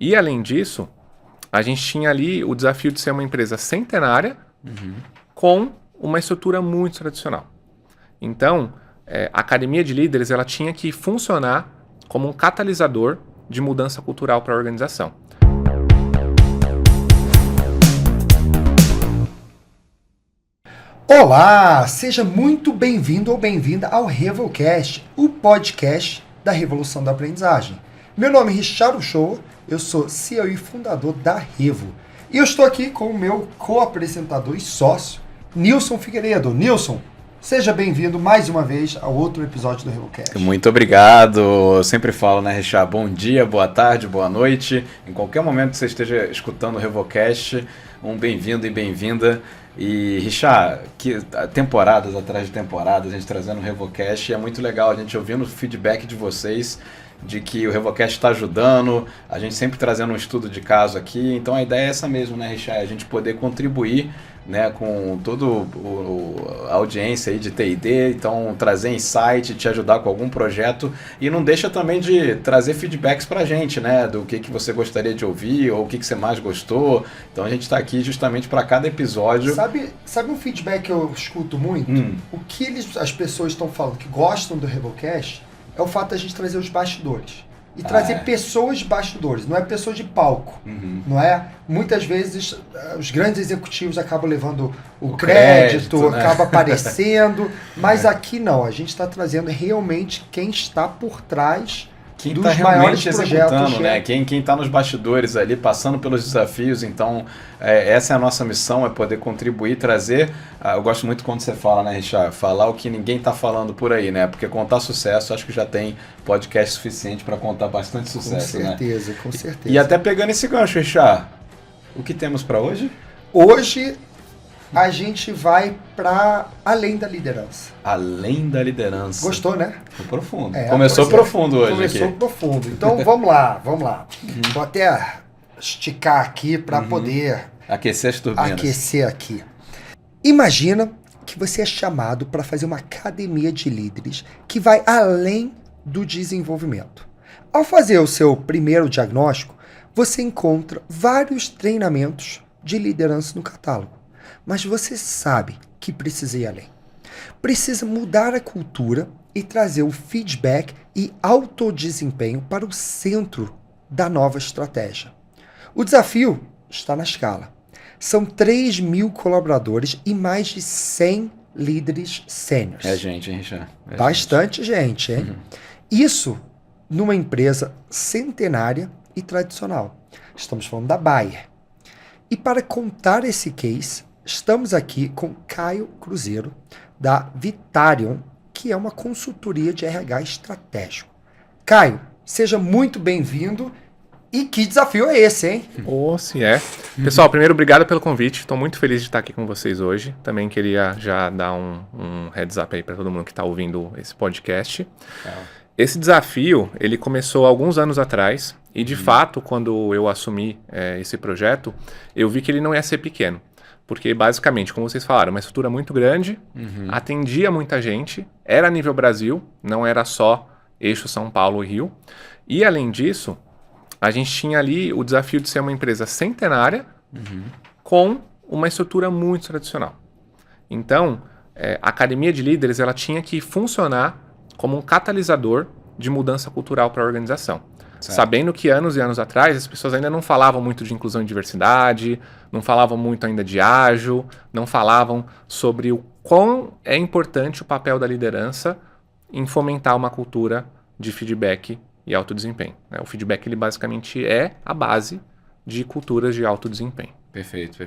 E além disso, a gente tinha ali o desafio de ser uma empresa centenária com uma estrutura muito tradicional. Então, a Academia de Líderes ela tinha que funcionar como um catalisador de mudança cultural para a organização. Olá, seja muito bem-vindo ou bem-vinda ao Revolcast, o podcast da Revolução da Aprendizagem. Meu nome é Richard Uchoa, eu sou CEO e fundador da Revo. E eu estou aqui com o meu co-apresentador e sócio, Nilson Figueiredo. Nilson, seja bem-vindo mais uma vez ao outro episódio do Revolcast. Muito obrigado. Eu sempre falo, né, Richard? Bom dia, boa tarde, boa noite. Em qualquer momento que você esteja escutando o Revolcast, um bem-vindo e bem-vinda. E, Richard, que temporadas atrás de temporadas, a gente trazendo o Revolcast, e é muito legal a gente ouvindo o feedback de vocês, de que o Revolcast está ajudando, a gente sempre trazendo um estudo de caso aqui. Então a ideia é essa mesmo, né, Richard? A gente poder contribuir, né, com toda a audiência aí de T&D, então trazer insight, te ajudar com algum projeto, e não deixa também de trazer feedbacks pra gente, né, do que você gostaria de ouvir, ou o que você mais gostou. Então a gente está aqui justamente para cada episódio. Sabe um feedback que eu escuto muito? O que as pessoas estão falando que gostam do Revolcast é o fato da gente trazer os bastidores. E trazer pessoas de bastidores, não é pessoas de palco, não é? Muitas vezes os grandes executivos acabam levando o crédito, né? Acaba aparecendo, mas aqui não, a gente está trazendo realmente quem está por trás quem dos tá maiores realmente projetos. Executando, né? Quem está nos bastidores ali, passando pelos desafios. Então, essa é a nossa missão, é poder contribuir, trazer. Eu gosto muito quando você fala, né, Richard? Falar o que ninguém está falando por aí, né? Porque contar sucesso, acho que já tem podcast suficiente para contar bastante sucesso, com certeza, né? Com certeza. E até pegando esse gancho, Richard, o que temos para hoje? Hoje a gente vai para além da liderança. Além da liderança. Gostou, né? Foi profundo. Começou profundo hoje. Começou aqui. Profundo. Então vamos lá. Vou até esticar aqui para poder aquecer as turbinas. Aquecer aqui. Imagina que você é chamado para fazer uma academia de líderes que vai além do desenvolvimento. Ao fazer o seu primeiro diagnóstico, você encontra vários treinamentos de liderança no catálogo. Mas você sabe que precisa ir além. Precisa mudar a cultura e trazer o feedback e autodesempenho para o centro da nova estratégia. O desafio está na escala. São 3.000 colaboradores e mais de 100 líderes sêniores. É gente, hein, Richard? Bastante gente, hein? Isso numa empresa centenária e tradicional. Estamos falando da Bayer. E para contar esse case, estamos aqui com Caio Cruzeiro, da Vitarion, que é uma consultoria de RH estratégico. Caio, seja muito bem-vindo. E que desafio é esse, hein? Se é. Pessoal, primeiro, obrigado pelo convite. Estou muito feliz de estar aqui com vocês hoje. Também queria já dar um heads up aí para todo mundo que está ouvindo esse podcast. Esse desafio, ele começou alguns anos atrás. E, de fato, quando eu assumi esse projeto, eu vi que ele não ia ser pequeno. Porque, basicamente, como vocês falaram, uma estrutura muito grande, atendia muita gente, era a nível Brasil, não era só eixo São Paulo e Rio. E, além disso, a gente tinha ali o desafio de ser uma empresa centenária com uma estrutura muito tradicional. Então, a Academia de Líderes ela tinha que funcionar como um catalisador de mudança cultural para a organização. Certo. Sabendo que anos e anos atrás as pessoas ainda não falavam muito de inclusão e diversidade, não falavam muito ainda de ágil, não falavam sobre o quão é importante o papel da liderança em fomentar uma cultura de feedback e alto desempenho. O feedback ele basicamente é a base de culturas de alto desempenho. Perfeito.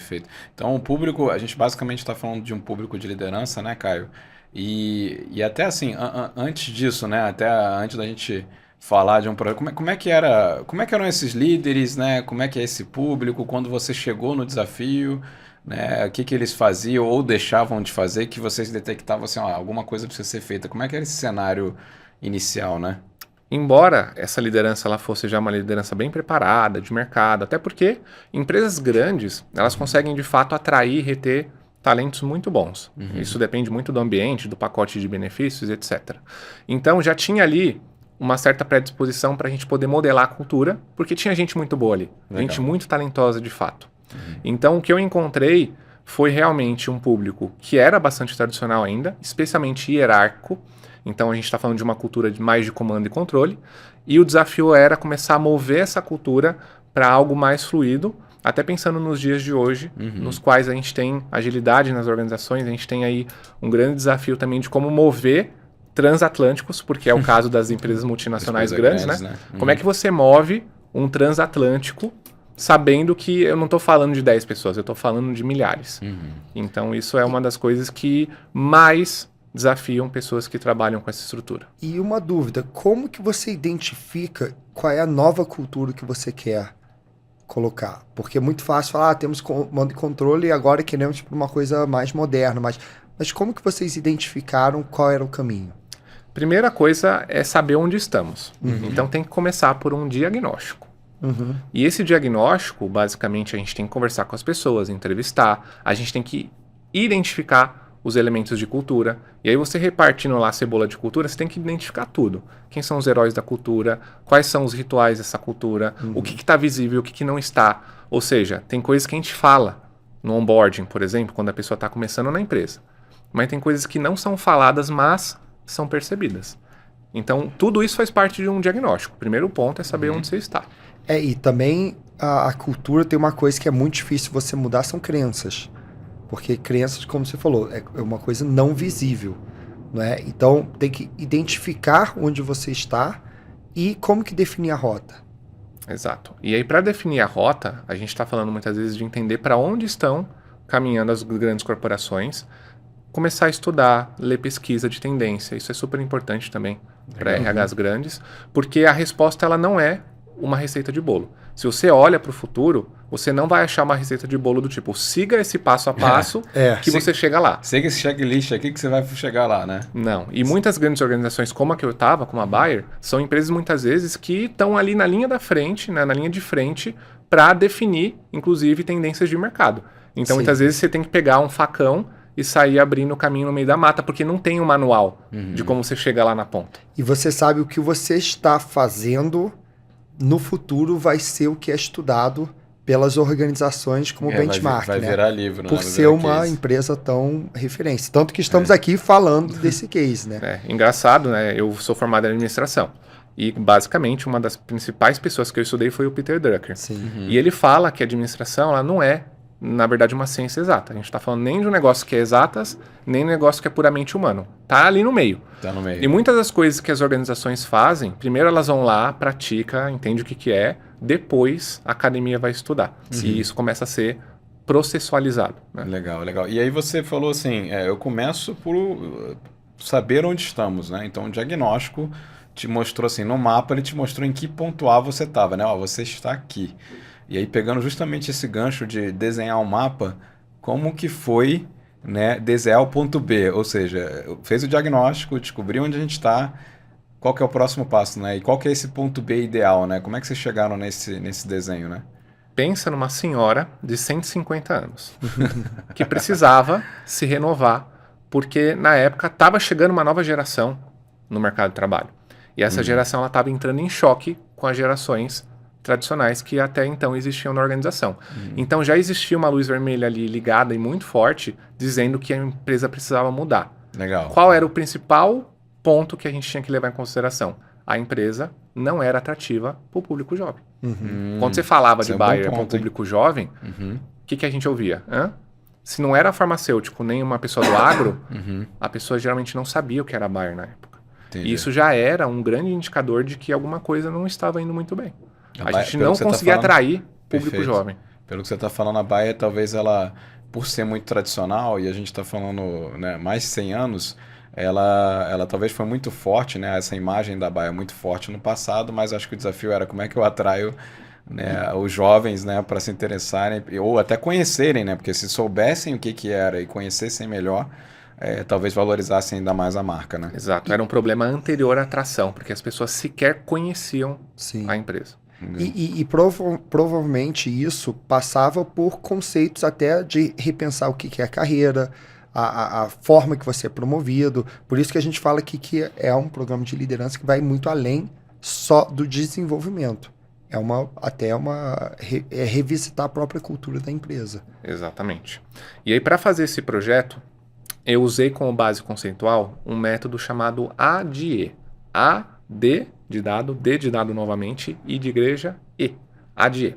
Então o público, a gente basicamente está falando de um público de liderança, né, Caio? E até assim, antes disso, né, até antes da gente falar de um projeto, como é que eram esses líderes, né? Como é que é esse público quando você chegou no desafio, né? O que eles faziam ou deixavam de fazer que vocês detectavam assim, alguma coisa precisa ser feita. Como é que era esse cenário inicial, né? Embora essa liderança ela fosse já uma liderança bem preparada, de mercado, até porque empresas grandes, elas conseguem de fato atrair e reter talentos muito bons. Isso depende muito do ambiente, do pacote de benefícios, etc. Então já tinha ali uma certa predisposição para a gente poder modelar a cultura, porque tinha gente muito boa ali, gente muito talentosa de fato. Então o que eu encontrei foi realmente um público que era bastante tradicional ainda, especialmente hierárquico. Então a gente está falando de uma cultura mais de comando e controle, e o desafio era começar a mover essa cultura para algo mais fluido, até pensando nos dias de hoje, nos quais a gente tem agilidade nas organizações, a gente tem aí um grande desafio também de como mover transatlânticos, porque é o caso das empresas multinacionais grandes, né? Como é que você move um transatlântico sabendo que eu não estou falando de 10 pessoas, eu estou falando de milhares. Então isso é uma das coisas que mais desafiam pessoas que trabalham com essa estrutura. E uma dúvida, como que você identifica qual é a nova cultura que você quer colocar? Porque é muito fácil falar, temos comando e controle e agora queremos uma coisa mais moderna, mas como que vocês identificaram qual era o caminho? Primeira coisa é saber onde estamos. Então tem que começar por um diagnóstico. E esse diagnóstico, basicamente, a gente tem que conversar com as pessoas, entrevistar, a gente tem que identificar os elementos de cultura, e aí você repartindo lá a cebola de cultura, você tem que identificar tudo. Quem são os heróis da cultura, quais são os rituais dessa cultura, o que está visível, o que não está. Ou seja, tem coisas que a gente fala no onboarding, por exemplo, quando a pessoa está começando na empresa. Mas tem coisas que não são faladas, mas são percebidas. Então, tudo isso faz parte de um diagnóstico. O primeiro ponto é saber onde você está. E também a cultura tem uma coisa que é muito difícil você mudar, são crenças. Porque crenças, como você falou, é uma coisa não visível. Não é? Então, tem que identificar onde você está e como que definir a rota. Exato. E aí, para definir a rota, a gente está falando muitas vezes de entender para onde estão caminhando as grandes corporações, começar a estudar, ler pesquisa de tendência. Isso é super importante também para RHs grandes, porque a resposta ela não é uma receita de bolo. Se você olha para o futuro, você não vai achar uma receita de bolo do tipo, siga esse passo a passo que você chega lá. Siga esse checklist aqui que você vai chegar lá, né? Não. E muitas grandes organizações, como a que eu estava, como a Bayer, são empresas muitas vezes que estão ali na linha da frente, né, na linha de frente, para definir, inclusive, tendências de mercado. Então, muitas vezes você tem que pegar um facão e sair abrindo o caminho no meio da mata, porque não tem um manual de como você chega lá na ponta. E você sabe o que você está fazendo no futuro vai ser o que é estudado pelas organizações como benchmark, vai né? virar livro, né? Por ser uma empresa tão referência. Tanto que estamos aqui falando desse case, né? Engraçado, né? Eu sou formado em administração. E, basicamente, uma das principais pessoas que eu estudei foi o Peter Drucker. E ele fala que a administração ela não é, na verdade, uma ciência exata. A gente está falando nem de um negócio que é exatas, nem de um negócio que é puramente humano. Tá ali no meio. Tá no meio. E muitas das coisas que as organizações fazem, primeiro elas vão lá, pratica, entende o que é, depois a academia vai estudar. E isso começa a ser processualizado. Né? Legal, legal. E aí você falou assim, eu começo por saber onde estamos, né? Então o diagnóstico te mostrou assim, no mapa ele te mostrou em que ponto A você estava, né? Ó, você está aqui. E aí pegando justamente esse gancho de desenhar um mapa, como que foi, né, desenhar o ponto B? Ou seja, fez o diagnóstico, descobriu onde a gente está, qual que é o próximo passo, né? E qual que é esse ponto B ideal, né? Como é que vocês chegaram nesse desenho, né? Pensa numa senhora de 150 anos que precisava se renovar porque na época estava chegando uma nova geração no mercado de trabalho. E essa geração estava entrando em choque com as gerações tradicionais que até então existiam na organização. Então já existia uma luz vermelha ali ligada e muito forte, dizendo que a empresa precisava mudar. Legal. Qual era o principal ponto que a gente tinha que levar em consideração? A empresa não era atrativa para o público jovem. Quando você falava de Bayer para o público jovem, o que a gente ouvia? Se não era farmacêutico nem uma pessoa do agro, a pessoa geralmente não sabia o que era Bayer na época. Entendi. E isso já era um grande indicador de que alguma coisa não estava indo muito bem. A gente não Pelo que conseguia tá falando, atrair público perfeito. jovem. Pelo que você está falando, a Bayer, talvez ela, por ser muito tradicional, e a gente está falando, né, mais de 100 anos, ela talvez foi muito forte, né, essa imagem da Bayer muito forte no passado, mas acho que o desafio era como é que eu atraio, né, os jovens, né, para se interessarem, ou até conhecerem, né, porque se soubessem o que era e conhecessem melhor, talvez valorizassem ainda mais a marca, né? Exato, era um problema anterior à atração, porque as pessoas sequer conheciam a empresa. E provavelmente isso passava por conceitos até de repensar o que é carreira, a forma que você é promovido. Por isso que a gente fala aqui que é um programa de liderança que vai muito além só do desenvolvimento. É revisitar a própria cultura da empresa. Exatamente. E aí, para fazer esse projeto, eu usei como base conceitual um método chamado ADE. A, D de dado, D de dado novamente, I de igreja, E. ADE.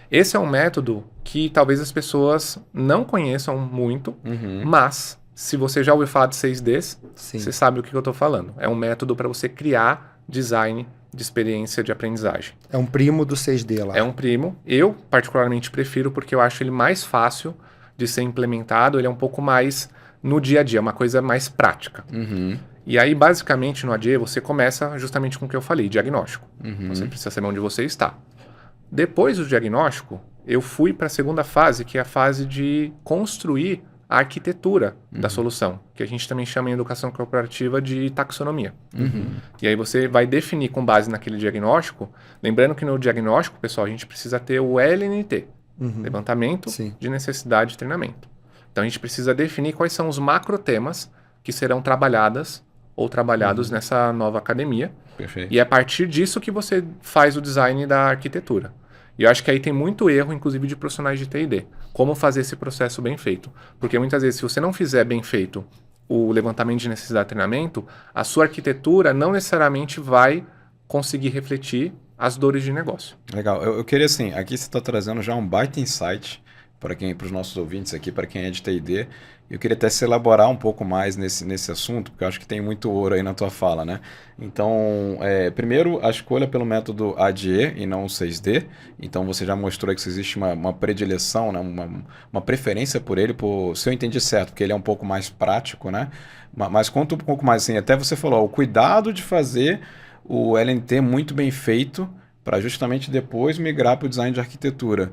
Esse é um método que talvez as pessoas não conheçam muito, mas se você já ouviu falar de 6Ds, Sim. você sabe o que eu estou falando. É um método para você criar design de experiência de aprendizagem. É um primo do 6D lá. É um primo. Eu, particularmente, prefiro porque eu acho ele mais fácil de ser implementado. Ele é um pouco mais no dia a dia, uma coisa mais prática. E aí, basicamente, no ADE, você começa justamente com o que eu falei, diagnóstico. Você precisa saber onde você está. Depois do diagnóstico, eu fui para a segunda fase, que é a fase de construir a arquitetura da solução, que a gente também chama em educação corporativa de taxonomia. E aí você vai definir com base naquele diagnóstico, lembrando que no diagnóstico, pessoal, a gente precisa ter o LNT, levantamento de necessidade de treinamento. Então a gente precisa definir quais são os macrotemas que serão trabalhados nessa nova academia. Perfeito. E é a partir disso que você faz o design da arquitetura. E eu acho que aí tem muito erro, inclusive, de profissionais de T&D. Como fazer esse processo bem feito. Porque muitas vezes, se você não fizer bem feito o levantamento de necessidade de treinamento, a sua arquitetura não necessariamente vai conseguir refletir as dores de negócio. Legal. Eu queria, assim, aqui você está trazendo já um baita insight para os nossos ouvintes aqui, para quem é de T&D. Eu queria até se elaborar um pouco mais nesse assunto, porque eu acho que tem muito ouro aí na tua fala, né? Então, primeiro, a escolha pelo método ADE e não o 6D. Então, você já mostrou que existe uma predileção, né? uma preferência por ele, se eu entendi certo, porque ele é um pouco mais prático, né? Mas conta um pouco mais assim, até você falou, o cuidado de fazer o LNT muito bem feito para justamente depois migrar para o design de arquitetura.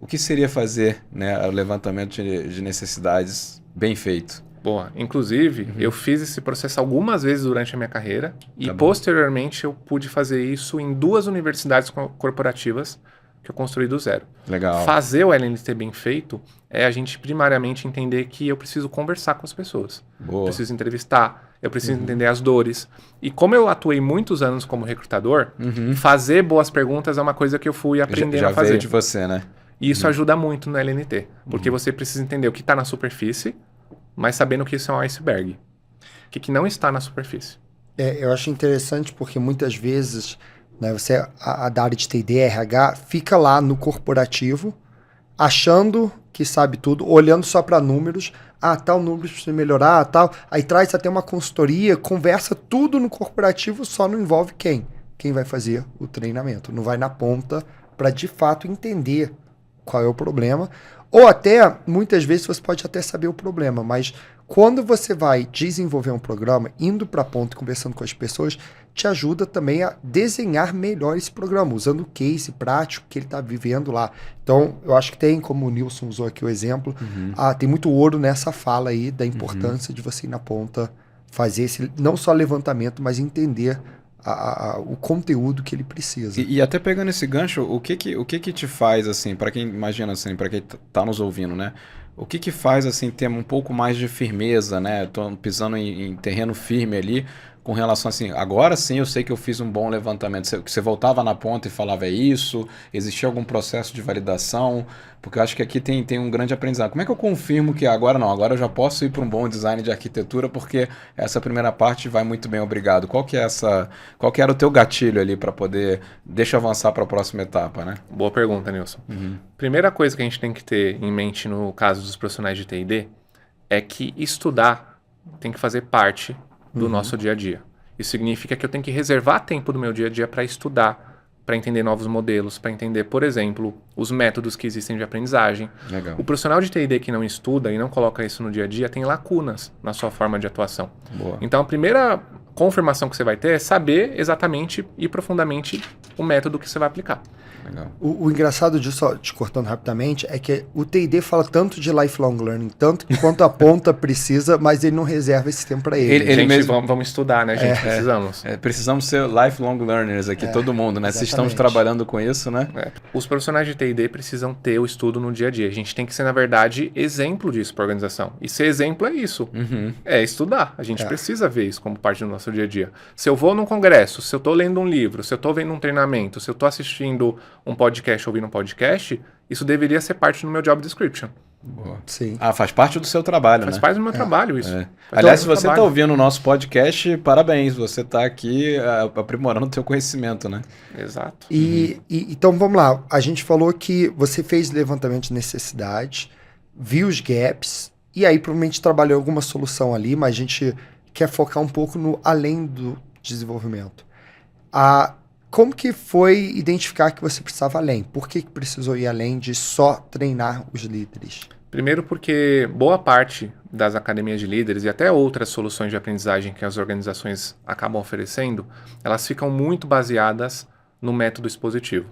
O que seria fazer, né, o levantamento de necessidades bem feito? Boa. Inclusive, eu fiz esse processo algumas vezes durante a minha carreira e posteriormente eu pude fazer isso em 2 universidades corporativas que eu construí do zero. Legal. Fazer o LNT bem feito é a gente primariamente entender que eu preciso conversar com as pessoas. Boa. Preciso entrevistar, eu preciso entender as dores. E como eu atuei muitos anos como recrutador, fazer boas perguntas é uma coisa que eu fui aprendendo a fazer. Já veio de você, né? E isso ajuda muito no LNT, porque você precisa entender o que está na superfície, mas sabendo que isso é um iceberg. O que não está na superfície. Eu acho interessante porque muitas vezes, né, a da área de T&D, RH, fica lá no corporativo, achando que sabe tudo, olhando só para números. Tal número precisa melhorar, tal. Aí traz até uma consultoria, conversa tudo no corporativo, só não envolve quem? Quem vai fazer o treinamento. Não vai na ponta para de fato entender qual é o problema, ou até, muitas vezes, você pode até saber o problema, mas quando você vai desenvolver um programa, indo para a ponta e conversando com as pessoas, te ajuda também a desenhar melhor esse programa, usando o case prático que ele está vivendo lá. Então, eu acho que tem, como o Nilson usou aqui o exemplo, tem muito ouro nessa fala aí da importância de você ir na ponta, fazer esse, não só levantamento, mas entender o conteúdo que ele precisa. E até pegando esse gancho, o que te faz, assim, para quem imagina, assim, para quem tá nos ouvindo, né? O que faz, assim, ter um pouco mais de firmeza, né? Tô pisando em terreno firme ali, com relação, assim, agora sim eu sei que eu fiz um bom levantamento. Você voltava na ponta e falava, é isso? Existia algum processo de validação? Porque eu acho que aqui tem um grande aprendizado. Como é que eu confirmo que agora não? Agora eu já posso ir para um bom design de arquitetura, porque essa primeira parte vai muito bem, obrigado. Qual que era o teu gatilho ali para poder... Deixa eu avançar para a próxima etapa, né? Boa pergunta, Nilson. Primeira coisa que a gente tem que ter em mente no caso dos profissionais de T&D é que estudar tem que fazer parte do nosso dia a dia. Isso significa que eu tenho que reservar tempo do meu dia a dia para estudar, para entender novos modelos, para entender, por exemplo, os métodos que existem de aprendizagem. Legal. O profissional de T&D que não estuda e não coloca isso no dia a dia tem lacunas na sua forma de atuação. Boa. Então, a primeira confirmação que você vai ter é saber exatamente e profundamente o método que você vai aplicar. Legal. O engraçado disso, só te cortando rapidamente, é que o T&D fala tanto de lifelong learning, tanto quanto a ponta precisa, mas ele não reserva esse tempo para ele. Ele Gente, mesmo- vamos estudar, né, gente? Precisamos. Precisamos ser lifelong learners aqui, todo mundo, né? Se estamos exatamente. trabalhando com isso, né? Os profissionais de T&D precisam ter o estudo no dia a dia. A gente tem que ser, na verdade, exemplo disso para a organização. E ser exemplo é isso. É estudar. A gente precisa ver isso como parte do nosso dia a dia. Se eu vou num congresso, se eu estou lendo um livro, se eu estou vendo um treinamento, se eu estou assistindo um podcast, ouvindo um podcast, isso deveria ser parte do meu job description. Boa. Sim. Faz parte do seu trabalho, Faz né? parte do meu trabalho isso. Faz Aliás, se parte do você está trabalho. ouvindo o nosso podcast, parabéns. Você está aqui aprimorando o seu conhecimento, né? Exato. Então vamos lá. A gente falou que você fez levantamento de necessidade, viu os gaps, e aí provavelmente trabalhou alguma solução ali, mas a gente quer focar um pouco no além do desenvolvimento. Como que foi identificar que você precisava além? Por que precisou ir além de só treinar os líderes? Primeiro porque boa parte das academias de líderes e até outras soluções de aprendizagem que as organizações acabam oferecendo, elas ficam muito baseadas no método expositivo.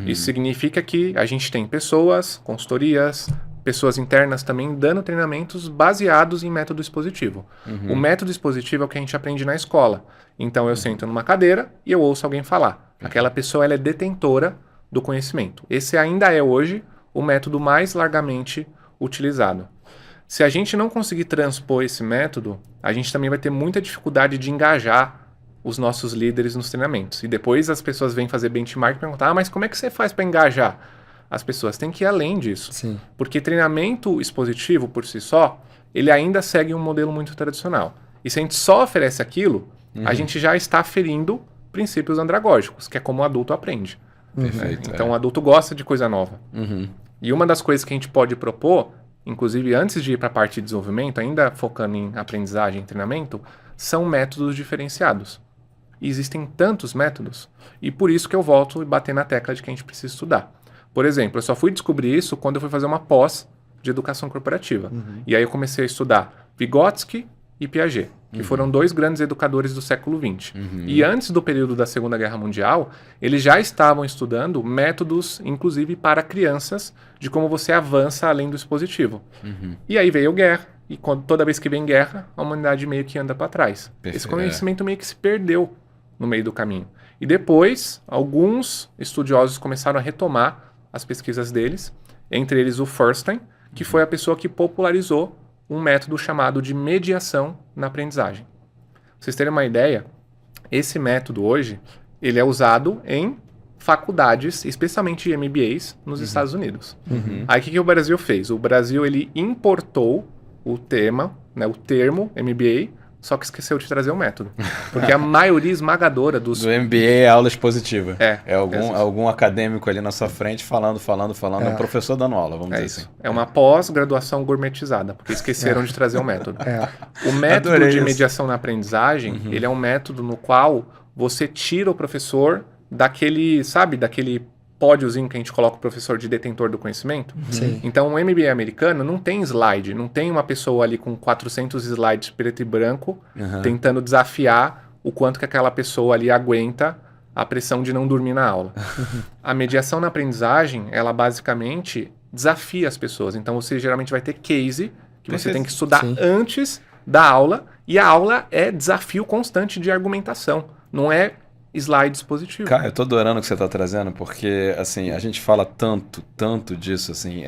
Isso significa que a gente tem pessoas, consultorias, pessoas internas também dando treinamentos baseados em método expositivo. O método expositivo é o que a gente aprende na escola. Então eu sento numa cadeira e eu ouço alguém falar. Aquela pessoa ela é detentora do conhecimento. Esse ainda é hoje o método mais largamente utilizado. Se a gente não conseguir transpor esse método, a gente também vai ter muita dificuldade de engajar os nossos líderes nos treinamentos. E depois as pessoas vêm fazer benchmark e perguntar, mas como é que você faz para engajar? As pessoas têm que ir além disso. Sim. Porque treinamento expositivo, por si só, ele ainda segue um modelo muito tradicional. E se a gente só oferece aquilo, a gente já está ferindo princípios andragógicos, que é como o adulto aprende. Perfeito. Então o adulto gosta de coisa nova. E uma das coisas que a gente pode propor, inclusive antes de ir para a parte de desenvolvimento, ainda focando em aprendizagem e treinamento, são métodos diferenciados. E existem tantos métodos, e por isso que eu volto e bater na tecla de que a gente precisa estudar. Por exemplo, eu só fui descobrir isso quando eu fui fazer uma pós de educação corporativa. E aí eu comecei a estudar Vygotsky e Piaget, que foram dois grandes educadores do século XX. E antes do período da Segunda Guerra Mundial, eles já estavam estudando métodos, inclusive para crianças, de como você avança além do expositivo. E aí veio a guerra, e toda vez que vem guerra, a humanidade meio que anda para trás. Esse conhecimento meio que se perdeu no meio do caminho. E depois, alguns estudiosos começram a retomar as pesquisas deles, entre eles o Furstein, que foi a pessoa que popularizou um método chamado de mediação na aprendizagem. Pra vocês terem uma ideia, esse método hoje, ele é usado em faculdades, especialmente MBAs, nos Estados Unidos. Aí o que o Brasil fez? O Brasil ele importou o termo MBA, só que esqueceu de trazer o método. Porque a maioria esmagadora dos... Do MBA é aula expositiva. É algum acadêmico ali na sua frente falando. É um professor dando aula, vamos dizer assim. É uma pós-graduação gourmetizada, porque esqueceram de trazer o método. O método Adorei de isso. mediação na aprendizagem, ele é um método no qual você tira o professor daquele pódiozinho que a gente coloca o professor de detentor do conhecimento. Sim. Então, o MBA americano não tem slide, não tem uma pessoa ali com 400 slides preto e branco tentando desafiar o quanto que aquela pessoa ali aguenta a pressão de não dormir na aula. A mediação na aprendizagem, ela basicamente desafia as pessoas. Então, você geralmente vai ter case que você tem que estudar antes da aula, e a aula é desafio constante de argumentação, não é slide expositivo. Cara, eu tô adorando o que você tá trazendo, porque, assim, a gente fala tanto disso, assim,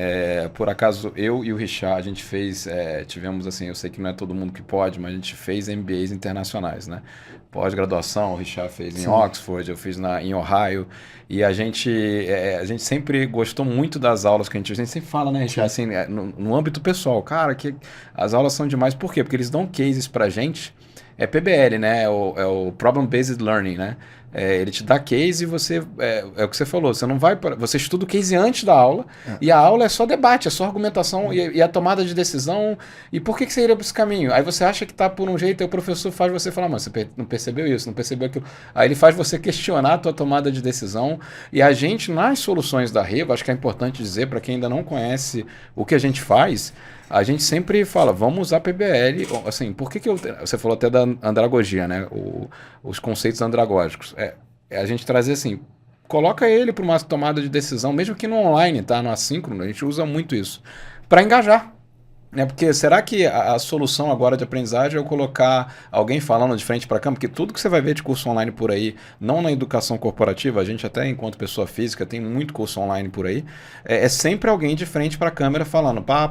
por acaso, eu e o Richard, a gente fez, tivemos, assim, eu sei que não é todo mundo que pode, mas a gente fez MBAs internacionais, né? Pós-graduação, o Richard fez em Oxford, eu fiz em Ohio, e a gente sempre gostou muito das aulas que a gente sempre fala, né, Richard, assim, no âmbito pessoal, cara, que as aulas são demais, por quê? Porque eles dão cases pra gente, é PBL, né? É o Problem Based Learning, né? Ele te dá case e você... É o que você falou, você não vai... Você estuda o case antes da aula, e a aula é só debate, é só argumentação e a tomada de decisão. E por que você iria para esse caminho? Aí você acha que tá por um jeito, aí o professor faz você falar, mas você não percebeu isso, não percebeu aquilo. Aí ele faz você questionar a tua tomada de decisão. E a gente, nas soluções da Revo, acho que é importante dizer, para quem ainda não conhece o que a gente faz... A gente sempre fala, vamos usar PBL, assim, por que você falou até da andragogia, né, os conceitos andragógicos, a gente trazer assim, coloca ele para uma tomada de decisão, mesmo que no online, tá? No assíncrono, a gente usa muito isso, para engajar. Né? Porque será que a solução agora de aprendizagem é eu colocar alguém falando de frente para a câmera? Porque tudo que você vai ver de curso online por aí, não na educação corporativa, a gente até enquanto pessoa física tem muito curso online por aí, é sempre alguém de frente para a câmera falando pá,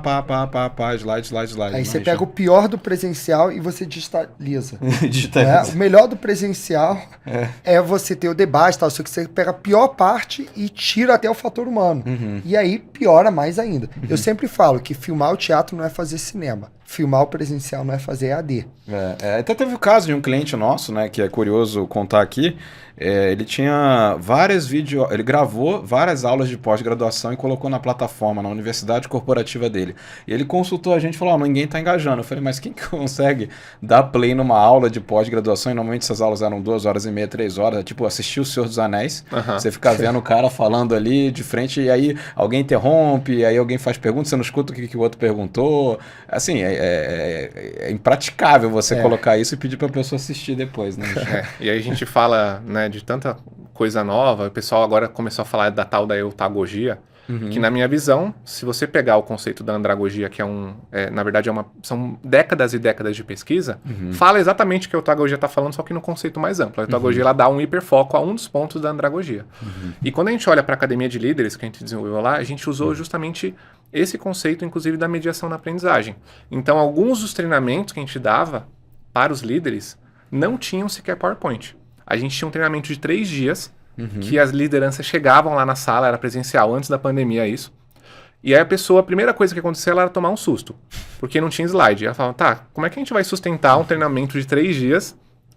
slide. Aí você pega o pior do presencial e você digitaliza. Digitaliza. O melhor do presencial é você ter o debate, tal, só que você pega a pior parte e tira até o fator humano. E aí piora mais ainda. Eu sempre falo que filmar o teatro não é fazer cinema. Filmar o presencial não é fazer EAD. Até teve o caso de um cliente nosso, né, que é curioso contar aqui. Ele tinha várias vídeos, ele gravou várias aulas de pós-graduação e colocou na plataforma, na universidade corporativa dele. E ele consultou a gente e falou, ninguém tá engajando. Eu falei, mas quem que consegue dar play numa aula de pós-graduação? E normalmente essas aulas eram 2 horas e meia, 3 horas, tipo assistir o Senhor dos Anéis. Você fica vendo o cara falando ali de frente e aí alguém interrompe, aí alguém faz pergunta, você não escuta o que o outro perguntou. Assim, é impraticável você colocar isso e pedir pra pessoa assistir depois, né? E aí a gente fala, né, de tanta coisa nova, o pessoal agora começou a falar da tal da eutagogia, que na minha visão, se você pegar o conceito da andragogia, que na verdade são décadas e décadas de pesquisa, fala exatamente o que a eutagogia está falando, só que no conceito mais amplo. A eutagogia ela dá um hiperfoco a um dos pontos da andragogia. E quando a gente olha para a academia de líderes que a gente desenvolveu lá, a gente usou justamente esse conceito, inclusive, da mediação na aprendizagem. Então, alguns dos treinamentos que a gente dava para os líderes não tinham sequer PowerPoint. A gente tinha um treinamento de 3 dias, que as lideranças chegavam lá na sala, era presencial, antes da pandemia isso. E aí a primeira coisa que aconteceu ela era tomar um susto, porque não tinha slide. Ela falava, tá, como é que a gente vai sustentar um treinamento de 3 dias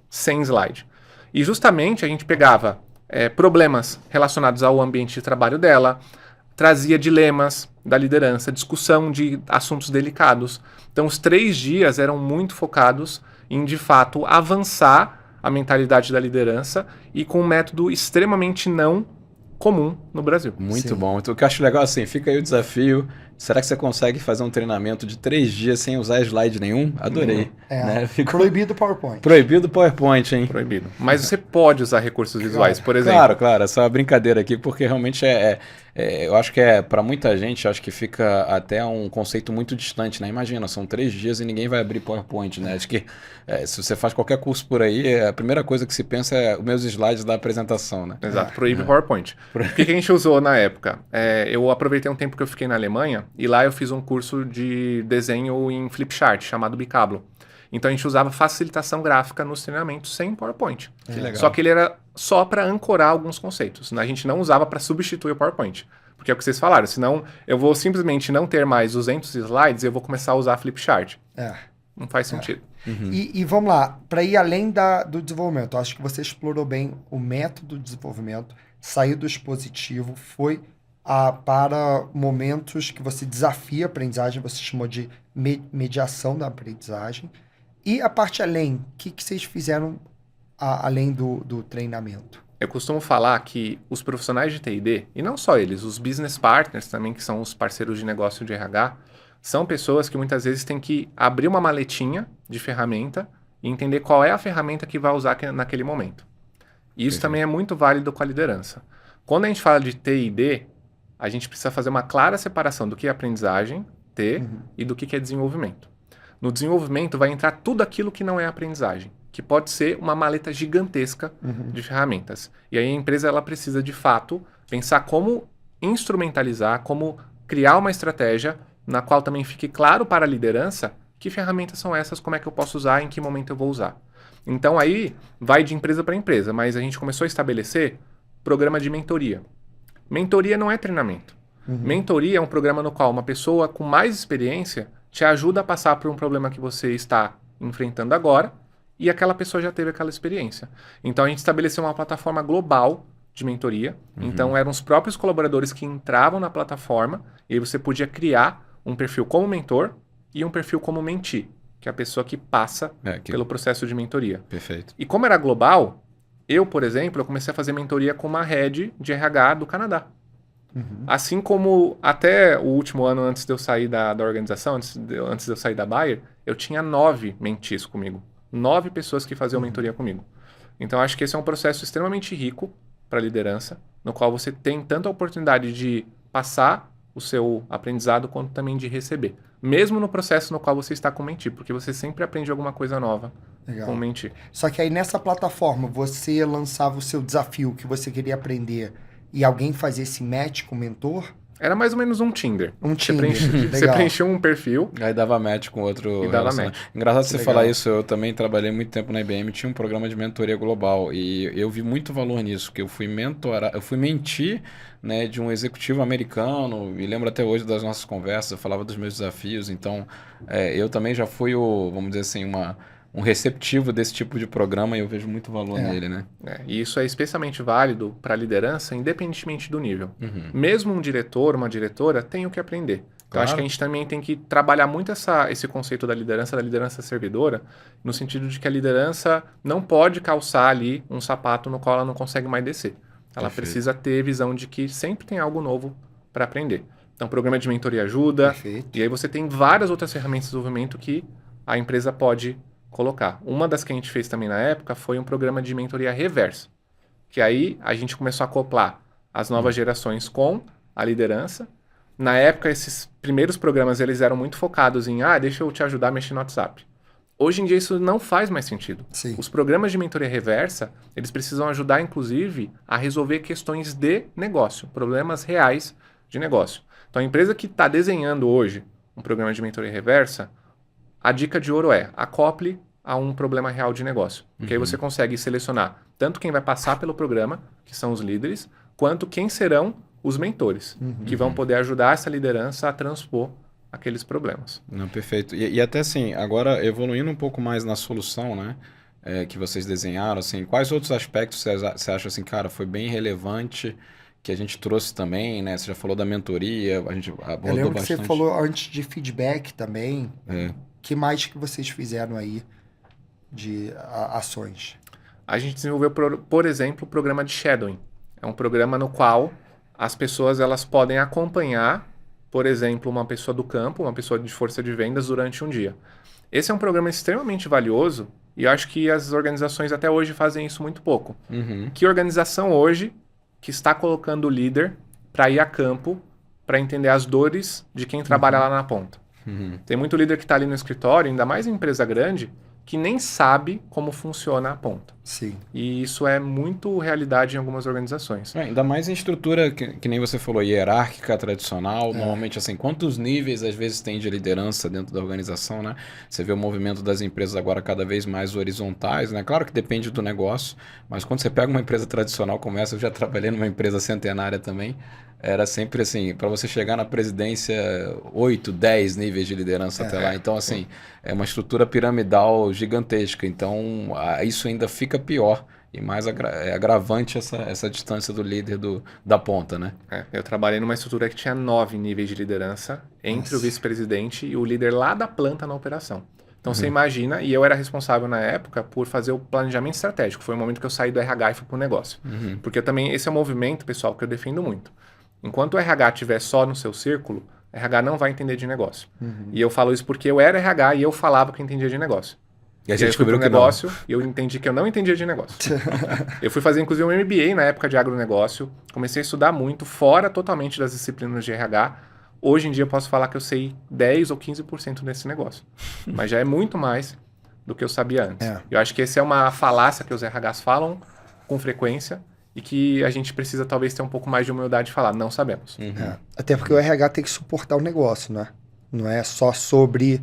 sem slide? E justamente a gente pegava problemas relacionados ao ambiente de trabalho dela, trazia dilemas da liderança, discussão de assuntos delicados. Então os 3 dias eram muito focados em, de fato, avançar a mentalidade da liderança e com um método extremamente não comum no Brasil. Muito bom. Então, o que eu acho legal, assim, fica aí o desafio. Será que você consegue fazer um treinamento de 3 dias sem usar slide nenhum? Adorei. Né? Proibido o PowerPoint. Proibido o PowerPoint, hein? Proibido. Mas você pode usar recursos visuais, por exemplo. Claro. Essa é uma brincadeira aqui, porque realmente eu acho que para muita gente, acho que fica até um conceito muito distante, né? Imagina, são 3 dias e ninguém vai abrir PowerPoint, né? Acho que se você faz qualquer curso por aí, a primeira coisa que se pensa é os meus slides da apresentação, né? Exato, proíbe o PowerPoint. O que a gente usou na época? Eu aproveitei um tempo que eu fiquei na Alemanha e lá eu fiz um curso de desenho em Flipchart, chamado Bicablo. Então a gente usava facilitação gráfica nos treinamentos sem PowerPoint. Que legal. Só que ele era só para ancorar alguns conceitos. A gente não usava para substituir o PowerPoint. Porque é o que vocês falaram, senão eu vou simplesmente não ter mais 200 slides e eu vou começar a usar Flipchart. Não faz sentido. E vamos lá, para ir além do desenvolvimento, eu acho que você explorou bem o método de desenvolvimento, saiu do expositivo, foi para momentos que você desafia a aprendizagem, você chamou de mediação da aprendizagem. E a parte além, o que vocês fizeram além do treinamento? Eu costumo falar que os profissionais de TI&D, e não só eles, os business partners também, que são os parceiros de negócio de RH, são pessoas que muitas vezes têm que abrir uma maletinha de ferramenta e entender qual é a ferramenta que vai usar naquele momento. E isso também é muito válido com a liderança. Quando a gente fala de TI&D, a gente precisa fazer uma clara separação do que é aprendizagem, T, e do que é desenvolvimento. No desenvolvimento vai entrar tudo aquilo que não é aprendizagem, que pode ser uma maleta gigantesca de ferramentas. E aí a empresa ela precisa, de fato, pensar como instrumentalizar, como criar uma estratégia na qual também fique claro para a liderança que ferramentas são essas, como é que eu posso usar, em que momento eu vou usar. Então aí vai de empresa para empresa, mas a gente começou a estabelecer programa de mentoria. Mentoria não é treinamento. Mentoria é um programa no qual uma pessoa com mais experiência te ajuda a passar por um problema que você está enfrentando agora e aquela pessoa já teve aquela experiência. Então a gente estabeleceu uma plataforma global de mentoria. Então eram os próprios colaboradores que entravam na plataforma e aí você podia criar um perfil como mentor e um perfil como mentee, que é a pessoa que passa pelo processo de mentoria. Perfeito. E como era global, eu, por exemplo, eu comecei a fazer mentoria com uma head de RH do Canadá. Assim como até o último ano antes de eu sair da organização, antes de eu sair da Bayer, eu tinha 9 mentees comigo. 9 pessoas que faziam mentoria comigo. Então acho que esse é um processo extremamente rico para a liderança, no qual você tem tanto a oportunidade de passar o seu aprendizado quanto também de receber. Mesmo no processo no qual você está com o Menti, porque você sempre aprende alguma coisa nova com o Menti. Só que aí nessa plataforma você lançava o seu desafio que você queria aprender e alguém fazia esse match com o mentor? Era mais ou menos um Tinder. Um Você Tinder, você legal. preencheu um perfil. Aí dava match com outro. E dava relacionamento. match. Engraçado você legal. falar isso, eu também trabalhei muito tempo na IBM, tinha um programa de mentoria global e eu vi muito valor nisso, porque eu fui mentir, né, de um executivo americano, e lembro até hoje das nossas conversas, eu falava dos meus desafios, então eu também já fui vamos dizer assim, um receptivo desse tipo de programa e eu vejo muito valor nele, né? E isso é especialmente válido para a liderança, independentemente do nível. Uhum. Mesmo um diretor, uma diretora, tem o que aprender. Então, acho que a gente também tem que trabalhar muito esse conceito da liderança servidora, no sentido de que a liderança não pode calçar ali um sapato no qual ela não consegue mais descer. Ela precisa ter visão de que sempre tem algo novo para aprender. Então, programa de mentoria ajuda. Perfeito. E aí você tem várias outras ferramentas de desenvolvimento que a empresa pode colocar. Uma das que a gente fez também na época foi um programa de mentoria reversa. Que aí a gente começou a acoplar as novas gerações com a liderança. Na época, esses primeiros programas eles eram muito focados em deixa eu te ajudar a mexer no WhatsApp. Hoje em dia isso não faz mais sentido. Sim. Os programas de mentoria reversa, eles precisam ajudar, inclusive, a resolver questões de negócio, problemas reais de negócio. Então, a empresa que está desenhando hoje um programa de mentoria reversa, a dica de ouro é acople a um problema real de negócio. Porque aí você consegue selecionar tanto quem vai passar pelo programa, que são os líderes, quanto quem serão os mentores, que vão poder ajudar essa liderança a transpor aqueles problemas. Não, perfeito. E até assim, agora evoluindo um pouco mais na solução, né, que vocês desenharam, assim, quais outros aspectos você acha assim, cara, foi bem relevante que a gente trouxe também, né? Você já falou da mentoria, a gente abordou Eu lembro bastante. que você falou antes de feedback também. Que mais que vocês fizeram aí de ações? A gente desenvolveu, por exemplo, o programa de shadowing. É um programa no qual as pessoas elas podem acompanhar, por exemplo, uma pessoa do campo, uma pessoa de força de vendas durante um dia. Esse é um programa extremamente valioso e eu acho que as organizações até hoje fazem isso muito pouco. Que organização hoje que está colocando o líder para ir a campo para entender as dores de quem trabalha lá na ponta? Tem muito líder que está ali no escritório, ainda mais em empresa grande, que nem sabe como funciona a ponta. Sim. E isso é muito realidade em algumas organizações. Ainda mais em estrutura, que nem você falou, hierárquica, tradicional. Normalmente, assim, quantos níveis às vezes tem de liderança dentro da organização, né? Você vê o movimento das empresas agora cada vez mais horizontais, né? Claro que depende do negócio, mas quando você pega uma empresa tradicional como essa, eu já trabalhei numa empresa centenária também, era sempre assim, para você chegar na presidência, 8, 10 níveis de liderança até lá. Então, assim, é uma estrutura piramidal gigantesca. Então, isso ainda fica pior e mais agravante essa distância do líder da ponta, né? Eu trabalhei numa estrutura que tinha 9 níveis de liderança entre o vice-presidente e o líder lá da planta na operação. Então, você imagina, e eu era responsável na época por fazer o planejamento estratégico. Foi o momento que eu saí do RH e fui para o negócio. Porque também esse é um movimento, pessoal, que eu defendo muito. Enquanto o RH estiver só no seu círculo, o RH não vai entender de negócio. E eu falo isso porque eu era RH e eu falava que eu entendia de negócio. E a gente descobriu que negócio, e eu entendi que eu não entendia de negócio. Eu fui fazer, inclusive, um MBA na época de agronegócio. Comecei a estudar muito, fora totalmente das disciplinas de RH. Hoje em dia eu posso falar que eu sei 10 ou 15% desse negócio. Mas já é muito mais do que eu sabia antes. Eu acho que essa é uma falácia que os RHs falam com frequência e que a gente precisa talvez ter um pouco mais de humildade de falar, não sabemos. Até porque o RH tem que suportar o negócio, né? Não é só sobre